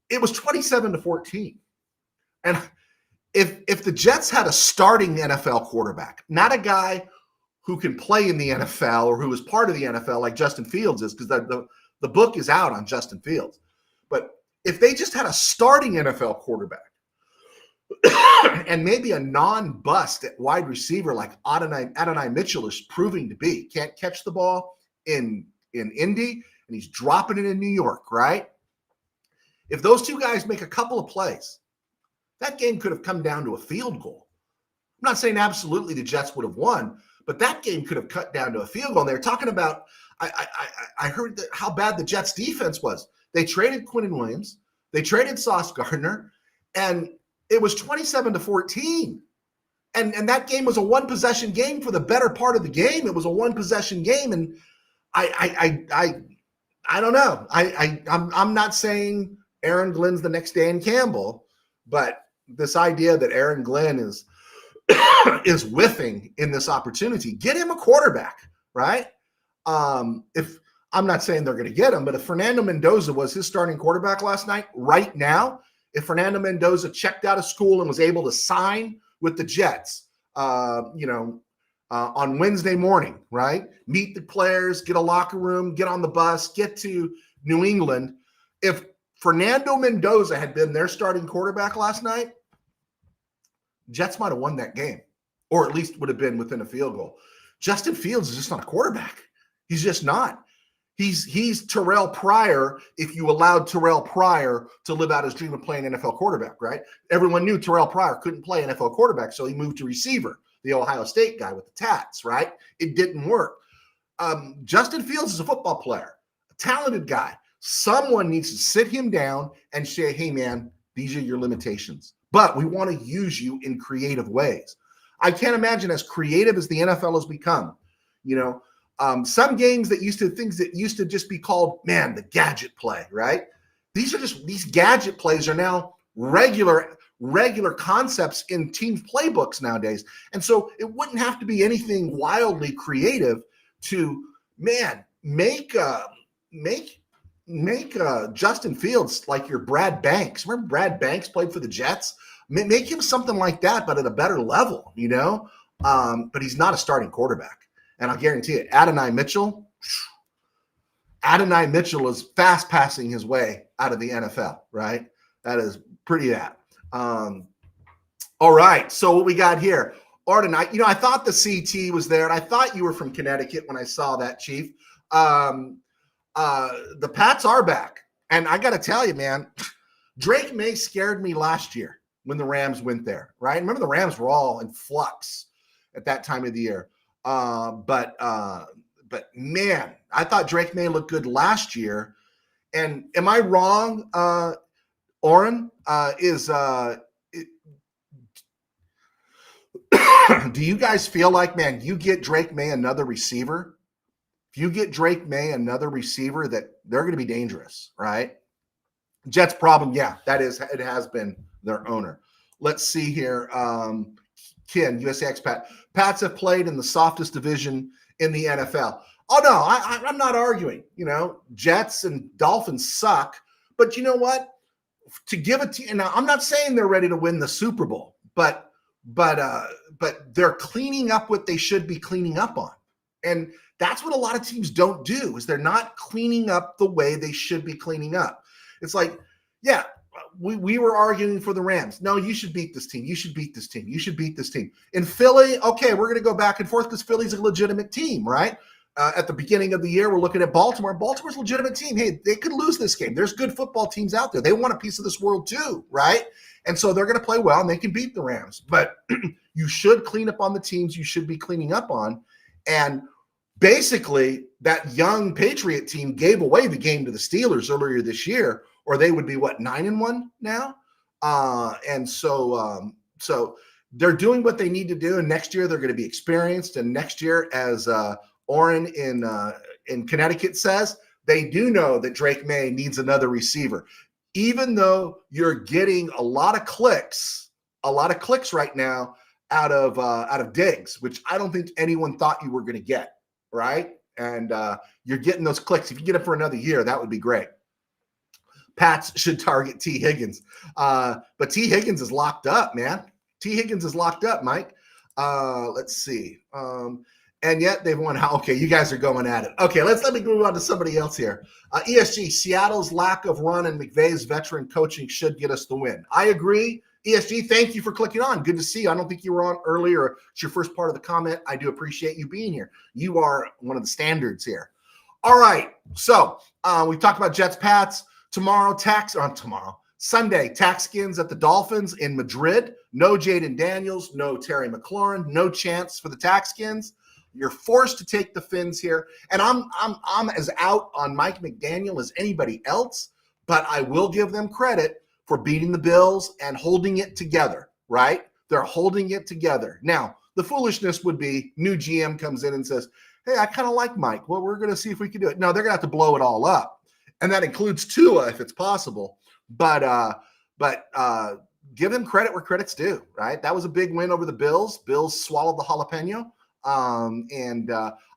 It was 27-14. And if the Jets had a starting NFL quarterback, not a guy who can play in the NFL or who is part of the NFL like Justin Fields is, because the book is out on Justin Fields. But if they just had a starting NFL quarterback and maybe a non-bust at wide receiver like Adonai Mitchell is proving to be, can't catch the ball in Indy, and he's dropping it in New York, right? If those two guys make a couple of plays, that game could have come down to a field goal. I'm not saying absolutely the Jets would have won, but that game could have cut down to a field goal. And they were talking about, I heard how bad the Jets defense was. They traded Quinnen Williams, they traded Sauce Gardner, and it was 27-14. And that game was a one-possession game for the better part of the game. It was a one-possession game, and I don't know. I'm not saying Aaron Glenn's the next Dan Campbell, but this idea that Aaron Glenn is whiffing in this opportunity, get him a quarterback, right? If I'm not saying they're going to get him, but if Fernando Mendoza was his starting quarterback last night, right now, if Fernando Mendoza checked out of school and was able to sign with the Jets, on Wednesday morning, right? Meet the players, get a locker room, get on the bus, get to New England. If Fernando Mendoza had been their starting quarterback last night, Jets might have won that game, or at least would have been within a field goal. Justin Fields is just not a quarterback. He's just not. He's Terrell Pryor if you allowed Terrell Pryor to live out his dream of playing NFL quarterback, right? Everyone knew Terrell Pryor couldn't play NFL quarterback, so he moved to receiver, the Ohio State guy with the tats, right? It didn't work. Justin Fields is a football player, a talented guy. Someone needs to sit him down and say, hey, man, these are your limitations, but we want to use you in creative ways. I can't imagine as creative as the NFL has become, some things that used to just be called, man, the gadget play, right? These gadget plays are now regular concepts in team playbooks nowadays. And so it wouldn't have to be anything wildly creative to, man, make Justin Fields like your Brad Banks. Remember Brad Banks played for the Jets? Make him something like that, but at a better level, but he's not a starting quarterback. And I'll guarantee it, Adonai Mitchell is fast passing his way out of the NFL, right? That is pretty bad. All right, so what we got here? Arden, I thought the CT was there, and I thought you were from Connecticut when I saw that, Chief. The Pats are back. And I got to tell you, man, Drake May scared me last year when the Rams went there, right? Remember the Rams were all in flux at that time of the year. But man, I thought Drake May looked good last year. And am I wrong, Oren? Do you guys feel like, man, you get Drake May another receiver? If you get Drake May another receiver, that they're going to be dangerous, right? Jets problem, yeah, it has been their owner. Let's see here. Ken, USA expat. Pats have played in the softest division in the NFL. Oh, no, I'm not arguing. Jets and Dolphins suck. But you know what? To give a team, now I'm not saying they're ready to win the Super Bowl, but they're cleaning up what they should be cleaning up on. And that's what a lot of teams don't do, is they're not cleaning up the way they should be cleaning up. It's like, yeah, we were arguing for the Rams. No, you should beat this team. You should beat this team. You should beat this team. In Philly, okay, we're going to go back and forth because Philly's a legitimate team, right? At the beginning of the year, we're looking at Baltimore. Baltimore's a legitimate team. Hey, they could lose this game. There's good football teams out there. They want a piece of this world too, right? And so they're going to play well, and they can beat the Rams. But you should clean up on the teams you should be cleaning up on. And basically, that young Patriot team gave away the game to the Steelers earlier this year, or they would be, 9-1 now? And so they're doing what they need to do. And next year they're going to be experienced. And next year, as Orrin in Connecticut says, they do know that Drake May needs another receiver. Even though you're getting a lot of clicks right now out of Diggs, which I don't think anyone thought you were going to get, right? And you're getting those clicks. If you get it for another year, that would be great. Pats should target T. Higgins. But T. Higgins is locked up, man. T. Higgins is locked up, Mike. Let's see. And yet they've won. Okay, you guys are going at it. Okay, let me move on to somebody else here. ESG, Seattle's lack of run and McVay's veteran coaching should get us the win. I agree. ESG, thank you for clicking on. Good to see you. I don't think you were on earlier. It's your first part of the comment. I do appreciate you being here. You are one of the standards here. All right, so we talked about Jets, Pats. Sunday, Taxskins at the Dolphins in Madrid. No Jaden Daniels, no Terry McLaurin, no chance for the Taxskins. You're forced to take the Fins here. And I'm as out on Mike McDaniel as anybody else, but I will give them credit for beating the Bills and holding it together, right? They're holding it together. Now, the foolishness would be new GM comes in and says, hey, I kind of like Mike. Well, we're going to see if we can do it. No, they're going to have to blow it all up. And that includes Tua if it's possible. But give them credit where credit's due, right? That was a big win over the Bills. Bills swallowed the jalapeno. And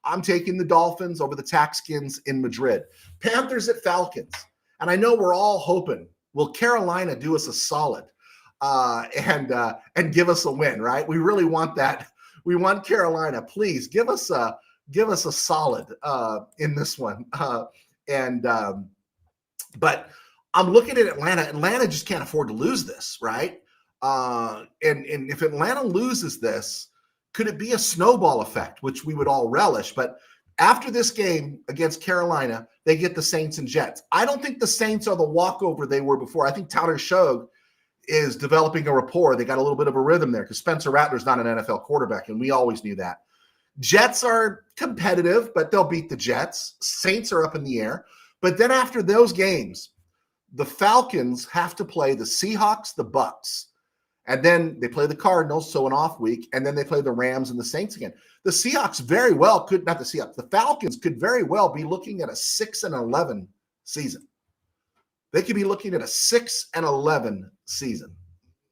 I'm taking the Dolphins over the Taxskins in Madrid. Panthers at Falcons. And I know we're all hoping, will Carolina do us a solid and give us a win, right? We really want that. We want Carolina. Please give us a solid in this one. But I'm looking at Atlanta. Atlanta just can't afford to lose this, right? And if Atlanta loses this, could it be a snowball effect, which we would all relish? But after this game against Carolina, they get the Saints and Jets. I don't think the Saints are the walkover they were before. I think Tyler Shough is developing a rapport. They got a little bit of a rhythm there because Spencer Rattler's not an NFL quarterback, and we always knew that. Jets are competitive, but they'll beat the Jets. Saints are up in the air. But then after those games, the Falcons have to play the Seahawks, the Bucks. And then they play the Cardinals, so an off week, and then they play the Rams and the Saints again. The Seahawks very well could, not the Seahawks, the Falcons could very well be looking at a 6-11 season. They could be looking at a 6-11 season.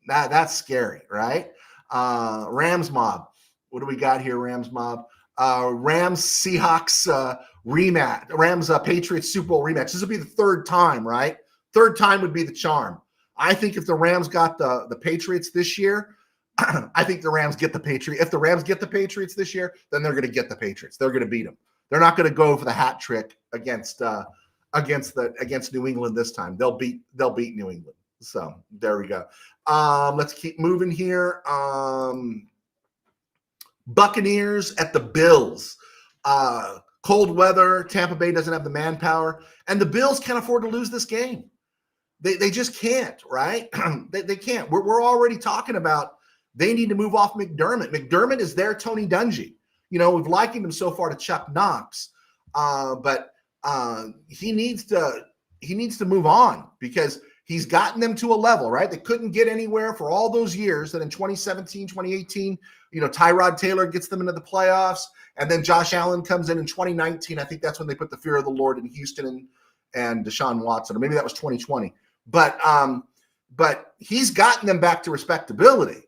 That's scary, right? Rams mob. What do we got here, Rams mob? Rams Seahawks rematch. Rams Patriots Super Bowl rematch. This will be the third time, right? Third time would be the charm. I think if the Rams got the Patriots this year, I think the Rams get the Patriots. If the Rams get the Patriots this year, then they're going to get the Patriots. They're going to beat them. They're not going to go for the hat trick against New England this time. They'll beat New England. So there we go. Let's keep moving here. Buccaneers at the Bills. Cold weather. Tampa Bay doesn't have the manpower, and the Bills can't afford to lose this game. They just can't, right? they can't. We're already talking about they need to move off McDermott. McDermott is their Tony Dungy. You know, we've likened him so far to Chuck Knox, but he needs to move on because he's gotten them to a level, right? They couldn't get anywhere for all those years. That in 2017, 2018, you know, Tyrod Taylor gets them into the playoffs, and then Josh Allen comes in 2019. I think that's when they put the fear of the Lord in Houston and Deshaun Watson, or maybe that was 2020. But he's gotten them back to respectability.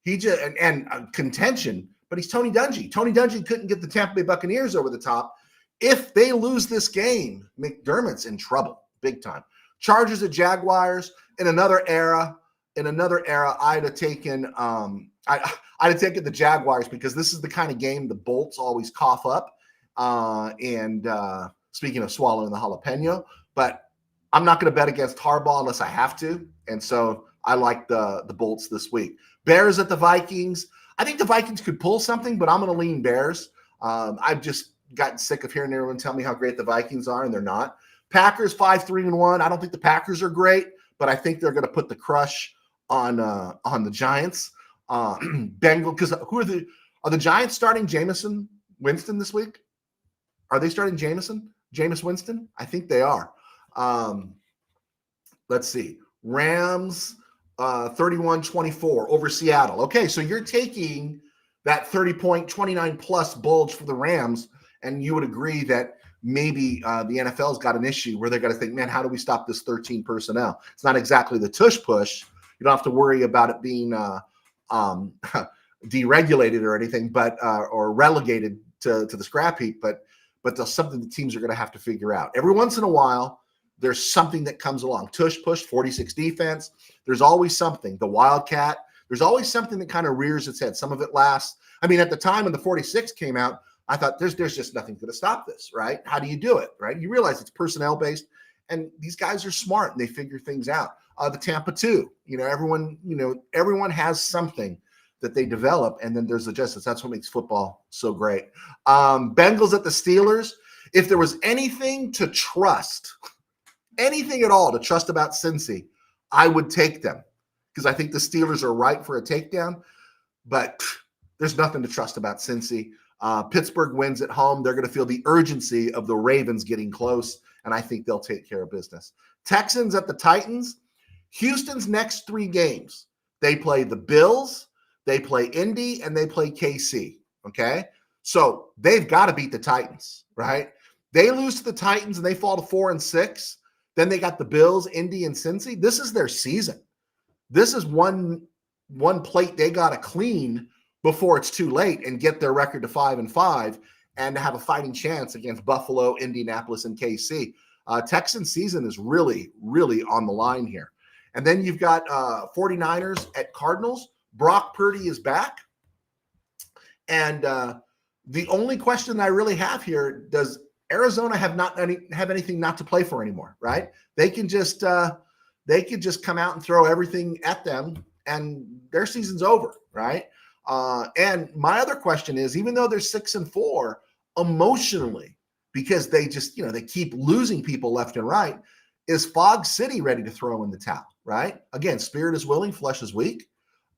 He just and contention. But he's Tony Dungy. Tony Dungy couldn't get the Tampa Bay Buccaneers over the top. If they lose this game, McDermott's in trouble, big time. Chargers at Jaguars in another era. I'd have taken the Jaguars because this is the kind of game the Bolts always cough up. Speaking of swallowing the jalapeno, but I'm not going to bet against Harbaugh unless I have to. And so I like the Bolts this week. Bears at the Vikings. I think the Vikings could pull something, but I'm going to lean Bears. I've just gotten sick of hearing everyone tell me how great the Vikings are, and they're not. Packers 5-3-1. I don't think the Packers are great, but I think they're going to put the crush on the Giants. Bengal, because are the Giants starting Jameis Winston this week? Are they starting Jameis Winston? I think they are. Let's see. Rams 31-24 over Seattle. Okay, so you're taking that 30-point, 29-plus bulge for the Rams, and you would agree that maybe the NFL's got an issue where they're going to think, man, how do we stop this 13 personnel? It's not exactly the tush push. You don't have to worry about it being deregulated or anything, but or relegated to the scrap heap. But there's something the teams are going to have to figure out. Every once in a while, there's something that comes along. Tush push, 46 defense. There's always something. The Wildcat. There's always something that kind of rears its head. Some of it lasts. I mean, at the time when the 46 came out, I thought there's just nothing going to stop this, right? How do you do it, right? You realize it's personnel based, and these guys are smart and they figure things out. The Tampa 2, everyone has something that they develop, and then there's adjustments. That's what makes football so great. Bengals at the Steelers. If there was anything to trust, anything at all to trust about Cincy, I would take them because I think the Steelers are ripe for a takedown, but there's nothing to trust about Cincy. Pittsburgh wins at home. They're going to feel the urgency of the Ravens getting close, and I think they'll take care of business. Texans at the Titans. Houston's next 3 games, they play the Bills, they play Indy, and they play KC, okay? So they've got to beat the Titans, right? They lose to the Titans and they fall to 4-6. Then they got the Bills, Indy, and Cincy. This is their season. This is one plate they got to clean before it's too late and get their record to 5-5 and to have a fighting chance against Buffalo, Indianapolis, and KC. Texans season is really, really on the line here. And then you've got 49ers at Cardinals. Brock Purdy is back. And the only question I really have here, does Arizona have anything not to play for anymore, right? They can just come out and throw everything at them and their season's over, right? And my other question is, even though they're 6-4 emotionally, because they just, they keep losing people left and right, is Fog City ready to throw in the towel, right? Again, spirit is willing, flesh is weak.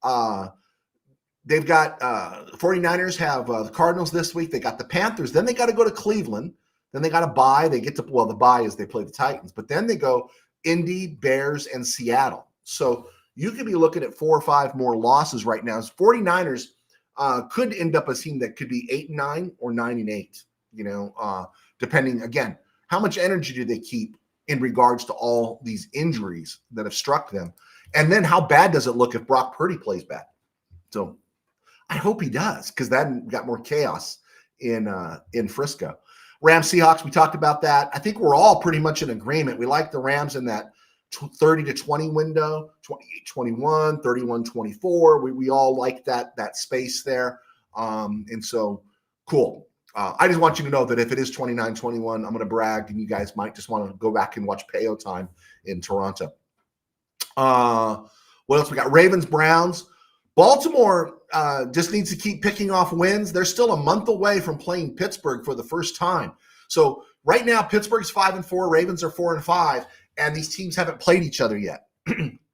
They've got 49ers have the Cardinals this week. They got the Panthers. Then they got to go to Cleveland. Then they got to bye. They get to, the bye is they play the Titans. But then they go Indy, Bears, and Seattle. So you could be looking at 4 or 5 more losses right now. 49ers could end up a team that could be 8-9 or 9-8, depending, again, how much energy do they keep in regards to all these injuries that have struck them. And then how bad does it look if Brock Purdy plays bad? So I hope he does, because that got more chaos in Frisco. Rams Seahawks, we talked about that. I think we're all pretty much in agreement. We like the Rams in that 30-20 window, 28-21, 31-24. We all like that space there. And so cool. I just want you to know that if it is 29-21, I'm going to brag, and you guys might just want to go back and watch Payo time in Toronto. What else we got? Ravens, Browns. Baltimore just needs to keep picking off wins. They're still a month away from playing Pittsburgh for the first time. So right now, Pittsburgh's 5-4, Ravens are 4-5, and these teams haven't played each other yet.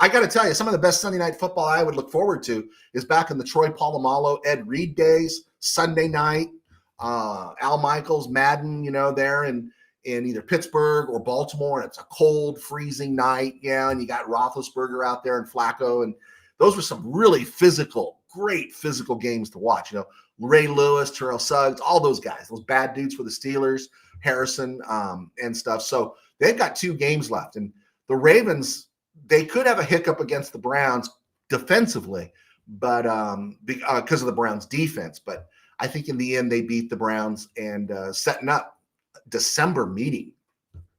I got to tell you, some of the best Sunday night football I would look forward to is back in the Troy Polamalu, Ed Reed days, Sunday night. Al Michaels, Madden, there in either Pittsburgh or Baltimore. And it's a cold, freezing night. Yeah, and you got Roethlisberger out there and Flacco. And those were some really great physical games to watch. Ray Lewis, Terrell Suggs, all those guys, those bad dudes for the Steelers, Harrison, and stuff. So they've got 2 games left. And the Ravens, they could have a hiccup against the Browns defensively, but because of the Browns defense. But I think in the end, they beat the Browns and setting up December meeting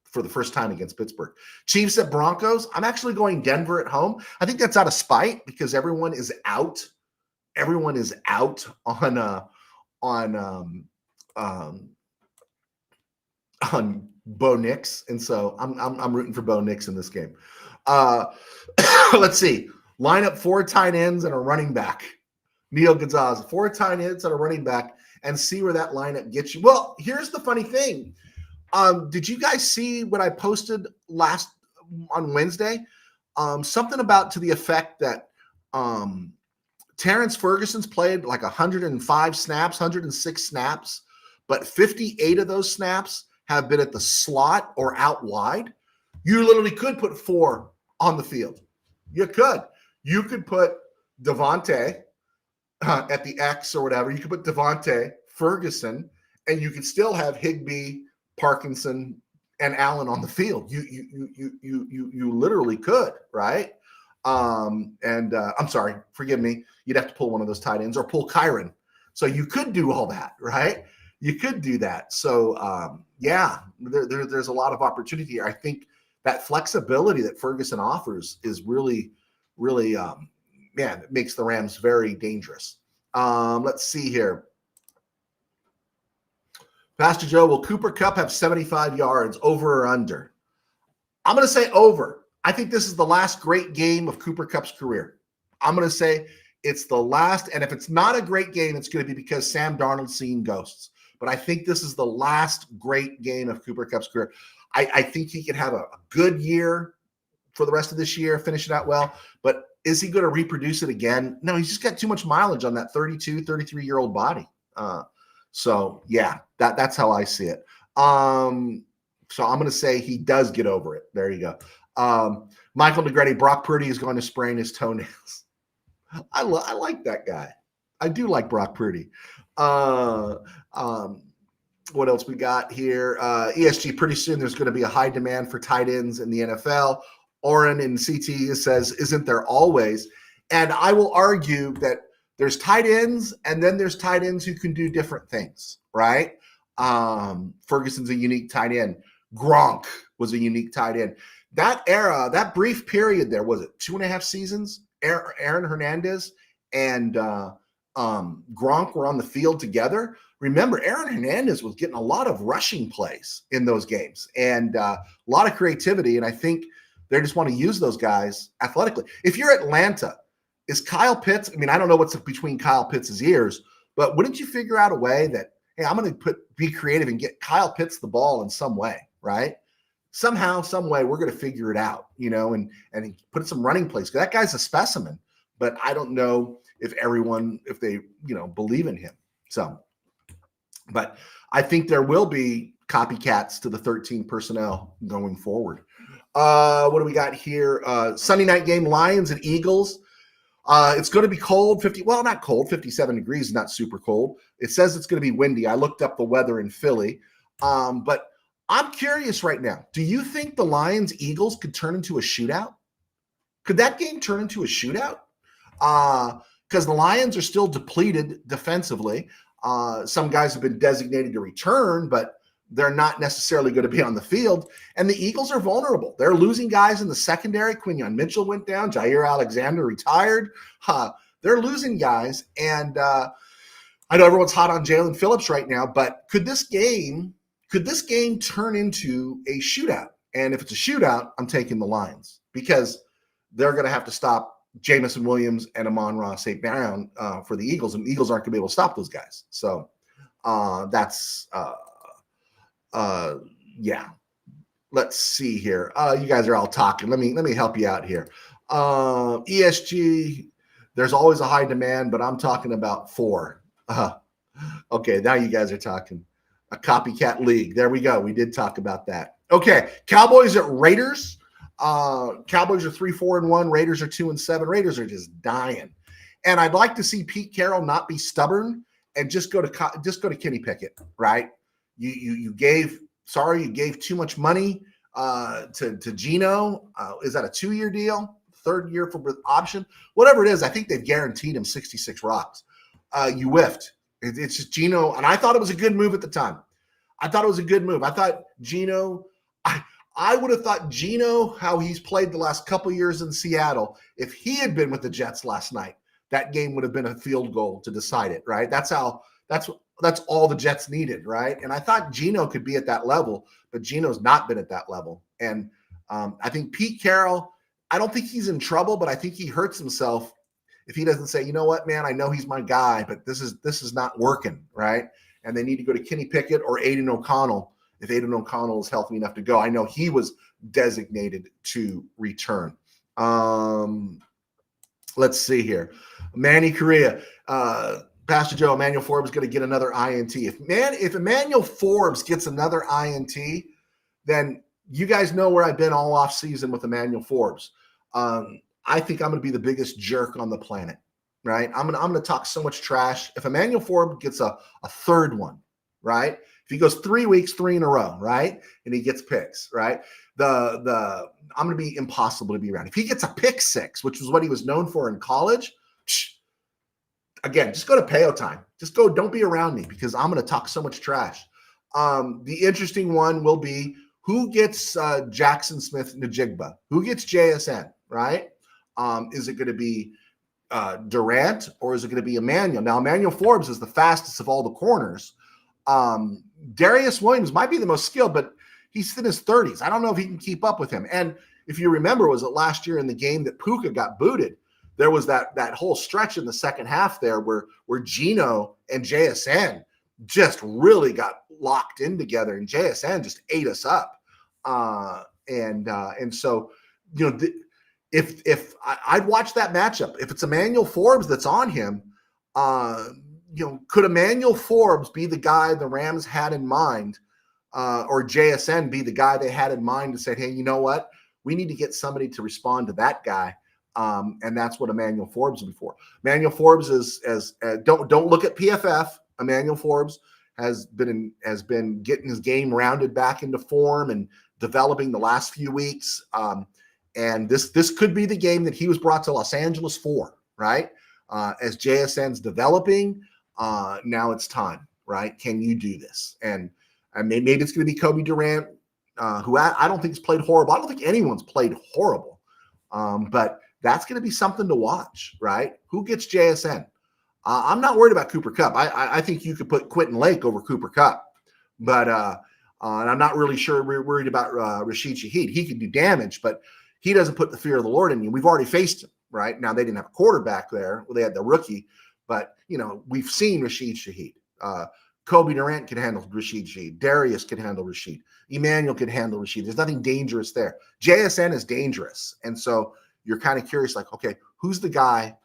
for the first time against Pittsburgh. Chiefs at Broncos. I'm actually going Denver at home. I think that's out of spite because everyone is out. Everyone is out on Bo Nix, and so I'm rooting for Bo Nix in this game. Let's see. Line up 4 tight ends and a running back. Neil Gonzalez, 4 tight ends and a running back, and see where that lineup gets you. Well, here's the funny thing. Did you guys see what I posted on Wednesday? Something about to the effect that Terrence Ferguson's played like 105 snaps, 106 snaps, but 58 of those snaps have been at the slot or out wide. You literally could put 4 on the field. You could. You could put Devontae at the X or whatever. You could put Devontae, Ferguson, and you could still have Higbee, Parkinson, and Allen on the field. You literally could, right? I'm sorry, forgive me. You'd have to pull one of those tight ends or pull Kyron. So you could do all that, right? You could do that. So there's a lot of opportunity here. I think that flexibility that Ferguson offers is really, really, it makes the Rams very dangerous. Let's see here. Pastor Joe, will Cooper Kupp have 75 yards, over or under? I'm going to say over. I think this is the last great game of Cooper Kupp's career. I'm going to say it's the last, and if it's not a great game, it's going to be because Sam Darnold's seeing ghosts. But I think this is the last great game of Cooper Kupp's career. I think he can have a good year for the rest of this year, finish it out well. But is he going to reproduce it again? No, he's just got too much mileage on that 32, 33-year-old body. That's how I see it. So I'm going to say he does get over it. There you go. Michael Negretti, Brock Purdy is going to sprain his toenails. I like that guy. I do like Brock Purdy. What else we got here? ESG, pretty soon there's going to be a high demand for tight ends in the NFL. Oren in CT says, isn't there always? And I will argue that there's tight ends, and then there's tight ends who can do different things, right? Ferguson's a unique tight end. Gronk was a unique tight end. That era, that brief period there, was it 2.5 seasons? Aaron Hernandez and Gronk were on the field together. Remember, Aaron Hernandez was getting a lot of rushing plays in those games and a lot of creativity, and I think they just want to use those guys athletically. If you're Atlanta, is Kyle Pitts, I mean, I don't know what's between Kyle Pitts' ears, but wouldn't you figure out a way that, hey, I'm going to be creative and get Kyle Pitts the ball in some way, right? Somehow, some way, we're going to figure it out, and put some running plays. That guy's a specimen, but I don't know if they, believe in him. So, but I think there will be copycats to the 13 personnel going forward. What do we got here? Sunday night game, Lions and Eagles. It's going to be cold, not cold, 57 degrees is not super cold. It says it's going to be windy. I looked up the weather in Philly. But I'm curious right now. Do you think the Lions-Eagles could turn into a shootout? Could that game turn into a shootout? Because the Lions are still depleted defensively. Some guys have been designated to return, but they're not necessarily going to be on the field. And the Eagles are vulnerable. They're losing guys in the secondary. Quinyon Mitchell went down. Jair Alexander retired. They're losing guys. And I know everyone's hot on Jalen Phillips right now, but could this game turn into a shootout? And if it's a shootout, I'm taking the Lions because they're going to have to stop Jamison Williams and Amon-Ra St. Brown for the Eagles, and the Eagles aren't going to be able to stop those guys. So let's see here. You guys are all talking. Let me help you out here. ESG, there's always a high demand, but I'm talking about 4. Okay, now you guys are talking. A copycat league. There we go. We did talk about that. Okay, Cowboys at Raiders. Cowboys are 3-4-1. Raiders are 2-7. Raiders are just dying. And I'd like to see Pete Carroll not be stubborn and just go to Kenny Pickett, right? You gave too much money to Geno. Is that a 2-year deal? 3rd year for option? Whatever it is, I think they've guaranteed him 66 rocks. You whiffed. It's just Geno, and I thought it was a good move at the time. I thought Geno, I would have thought Geno, how he's played the last couple years in Seattle, if he had been with the Jets last night, that game would have been a field goal to decide it, right? That's all the Jets needed, right? And I thought Geno could be at that level, but Geno's not been at that level. And I think Pete Carroll, I don't think he's in trouble, but I think he hurts himself if he doesn't say, you know what, man, I know he's my guy, but this is not working, right? And they need to go to Kenny Pickett or Aiden O'Connell if Aiden O'Connell is healthy enough to go. I know he was designated to return. Let's see here. Manny Correa, Pastor Joe, Emmanuel Forbes is going to get another INT. If Emmanuel Forbes gets another INT, then you guys know where I've been all off season with Emmanuel Forbes. I think I'm going to be the biggest jerk on the planet, right? I'm going to talk so much trash. If Emmanuel Forbes gets a third one, right? If he goes 3 weeks, 3 in a row, right? And he gets picks, right? I'm going to be impossible to be around. If he gets a pick six, which was what he was known for in college, again, just go to Peo time. Just go. Don't be around me because I'm going to talk so much trash. The interesting one will be who gets Jackson Smith-Njigba? Who gets JSN, right? Is it going to be Durant or is it going to be Emmanuel? Now, Emmanuel Forbes is the fastest of all the corners. Darius Williams might be the most skilled, but he's in his 30s. I don't know if he can keep up with him. And if you remember, was it last year in the game that Puka got booted? There was that whole stretch in the second half there where Gino and JSN just really got locked in together, and JSN just ate us up. And so, you know, if I'd watch that matchup, if it's Emmanuel Forbes that's on him, you know, could Emmanuel Forbes be the guy the Rams had in mind, or JSN be the guy they had in mind to say, hey, you know what, we need to get somebody to respond to that guy. And that's what Emmanuel Forbes is before. Emmanuel Forbes don't look at PFF. Emmanuel Forbes has been getting his game rounded back into form and developing the last few weeks. And this could be the game that he was brought to Los Angeles for, right? As JSN's developing, now it's time, right? Can you do this? And maybe it's going to be Kobe Durant, who I don't think has played horrible. I don't think anyone's played horrible, but that's going to be something to watch, right? Who gets JSN? I'm not worried about Cooper Kupp. I think you could put Quentin Lake over Cooper Kupp, but and I'm not really sure we're worried about Rashid Shaheed. He can do damage, but he doesn't put the fear of the Lord in you. We've already faced him, right? Now they didn't have a quarterback there. Well, they had the rookie, but you know we've seen Rashid Shaheed. Kobe Durant can handle Rashid Shaheed. Darius can handle Rashid. Emmanuel can handle Rashid. There's nothing dangerous there. JSN is dangerous, and so you're kind of curious, like, okay, who's the guy?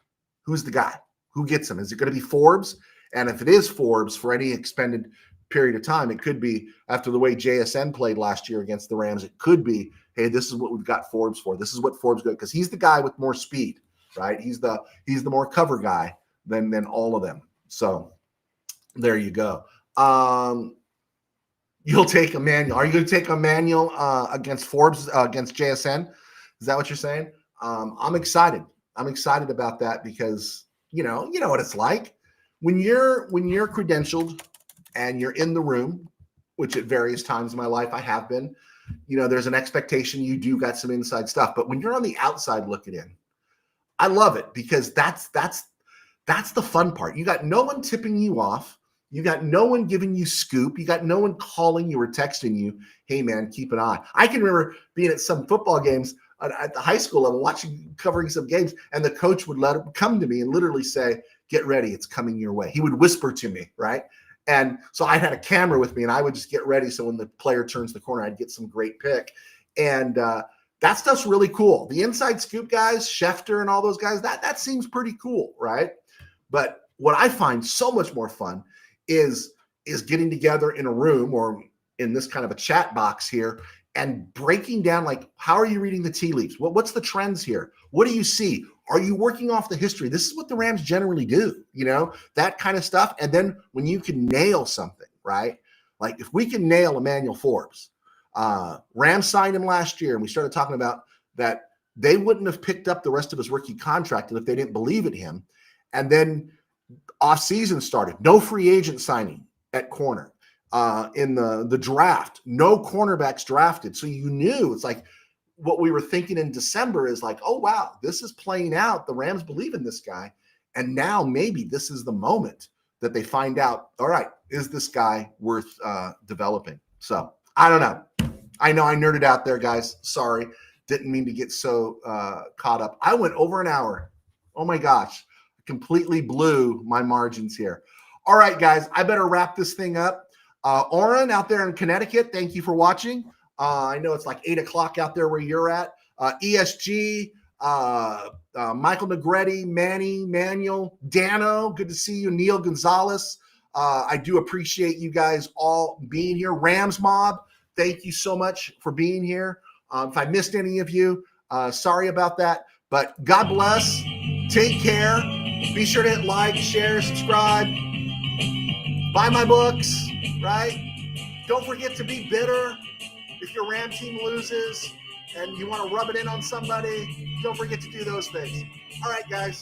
Who's the guy? Who gets him? Is it going to be Forbes? And if it is Forbes for any expended period of time, it could be after the way JSN played last year against the Rams. It could be, hey, this is what we've got Forbes for. This is what Forbes got, because he's the guy with more speed, right? He's the more cover guy than all of them. So there you go. You'll take Emmanuel. Are you going to take Emmanuel against Forbes against JSN? Is that what you're saying? I'm excited. I'm excited about that because you know what it's like when you're credentialed and you're in the room, which at various times in my life I have been. You know, there's an expectation you do got some inside stuff, but when you're on the outside looking in, I love it because that's the fun part. You got no one tipping you off. You got no one giving you scoop. You got no one calling you or texting you, hey man, keep an eye. I can remember being at some football games at the high school level, covering some games, and the coach would let him come to me and literally say, get ready, it's coming your way. He would whisper to me, right? And so I had a camera with me and I would just get ready. So when the player turns the corner, I'd get some great pick. And that stuff's really cool. The inside scoop guys, Schefter and all those guys, that seems pretty cool, right? But what I find so much more fun is getting together in a room or in this kind of a chat box here and breaking down, like, how are you reading the tea leaves? What's the trends here? What do you see? Are you working off the history? This is what the Rams generally do, you know, that kind of stuff. And then when you can nail something, right? Like if we can nail Emmanuel Forbes, Rams signed him last year, and we started talking about that they wouldn't have picked up the rest of his rookie contract if they didn't believe in him. And then off-season started, no free agent signing at corner. In the draft, no cornerbacks drafted. So you knew it's like what we were thinking in December is like, oh, wow, this is playing out. The Rams believe in this guy. And now maybe this is the moment that they find out, all right, is this guy worth developing? So I don't know. I know I nerded out there, guys. Sorry. Didn't mean to get so caught up. I went over an hour. Oh, my gosh. Completely blew my margins here. All right, guys, I better wrap this thing up. Oren out there in Connecticut, thank you for watching. I know it's like 8 o'clock out there where you're at. ESG, Michael Negretti, Manny, Manuel, Dano, good to see you. Neil Gonzalez, I do appreciate you guys all being here. Rams Mob, thank you so much for being here. If I missed any of you, sorry about that. But God bless. Take care. Be sure to hit like, share, subscribe. Buy my books, right? Don't forget to be bitter. If your Ram team loses and you want to rub it in on somebody, don't forget to do those things. All right, guys.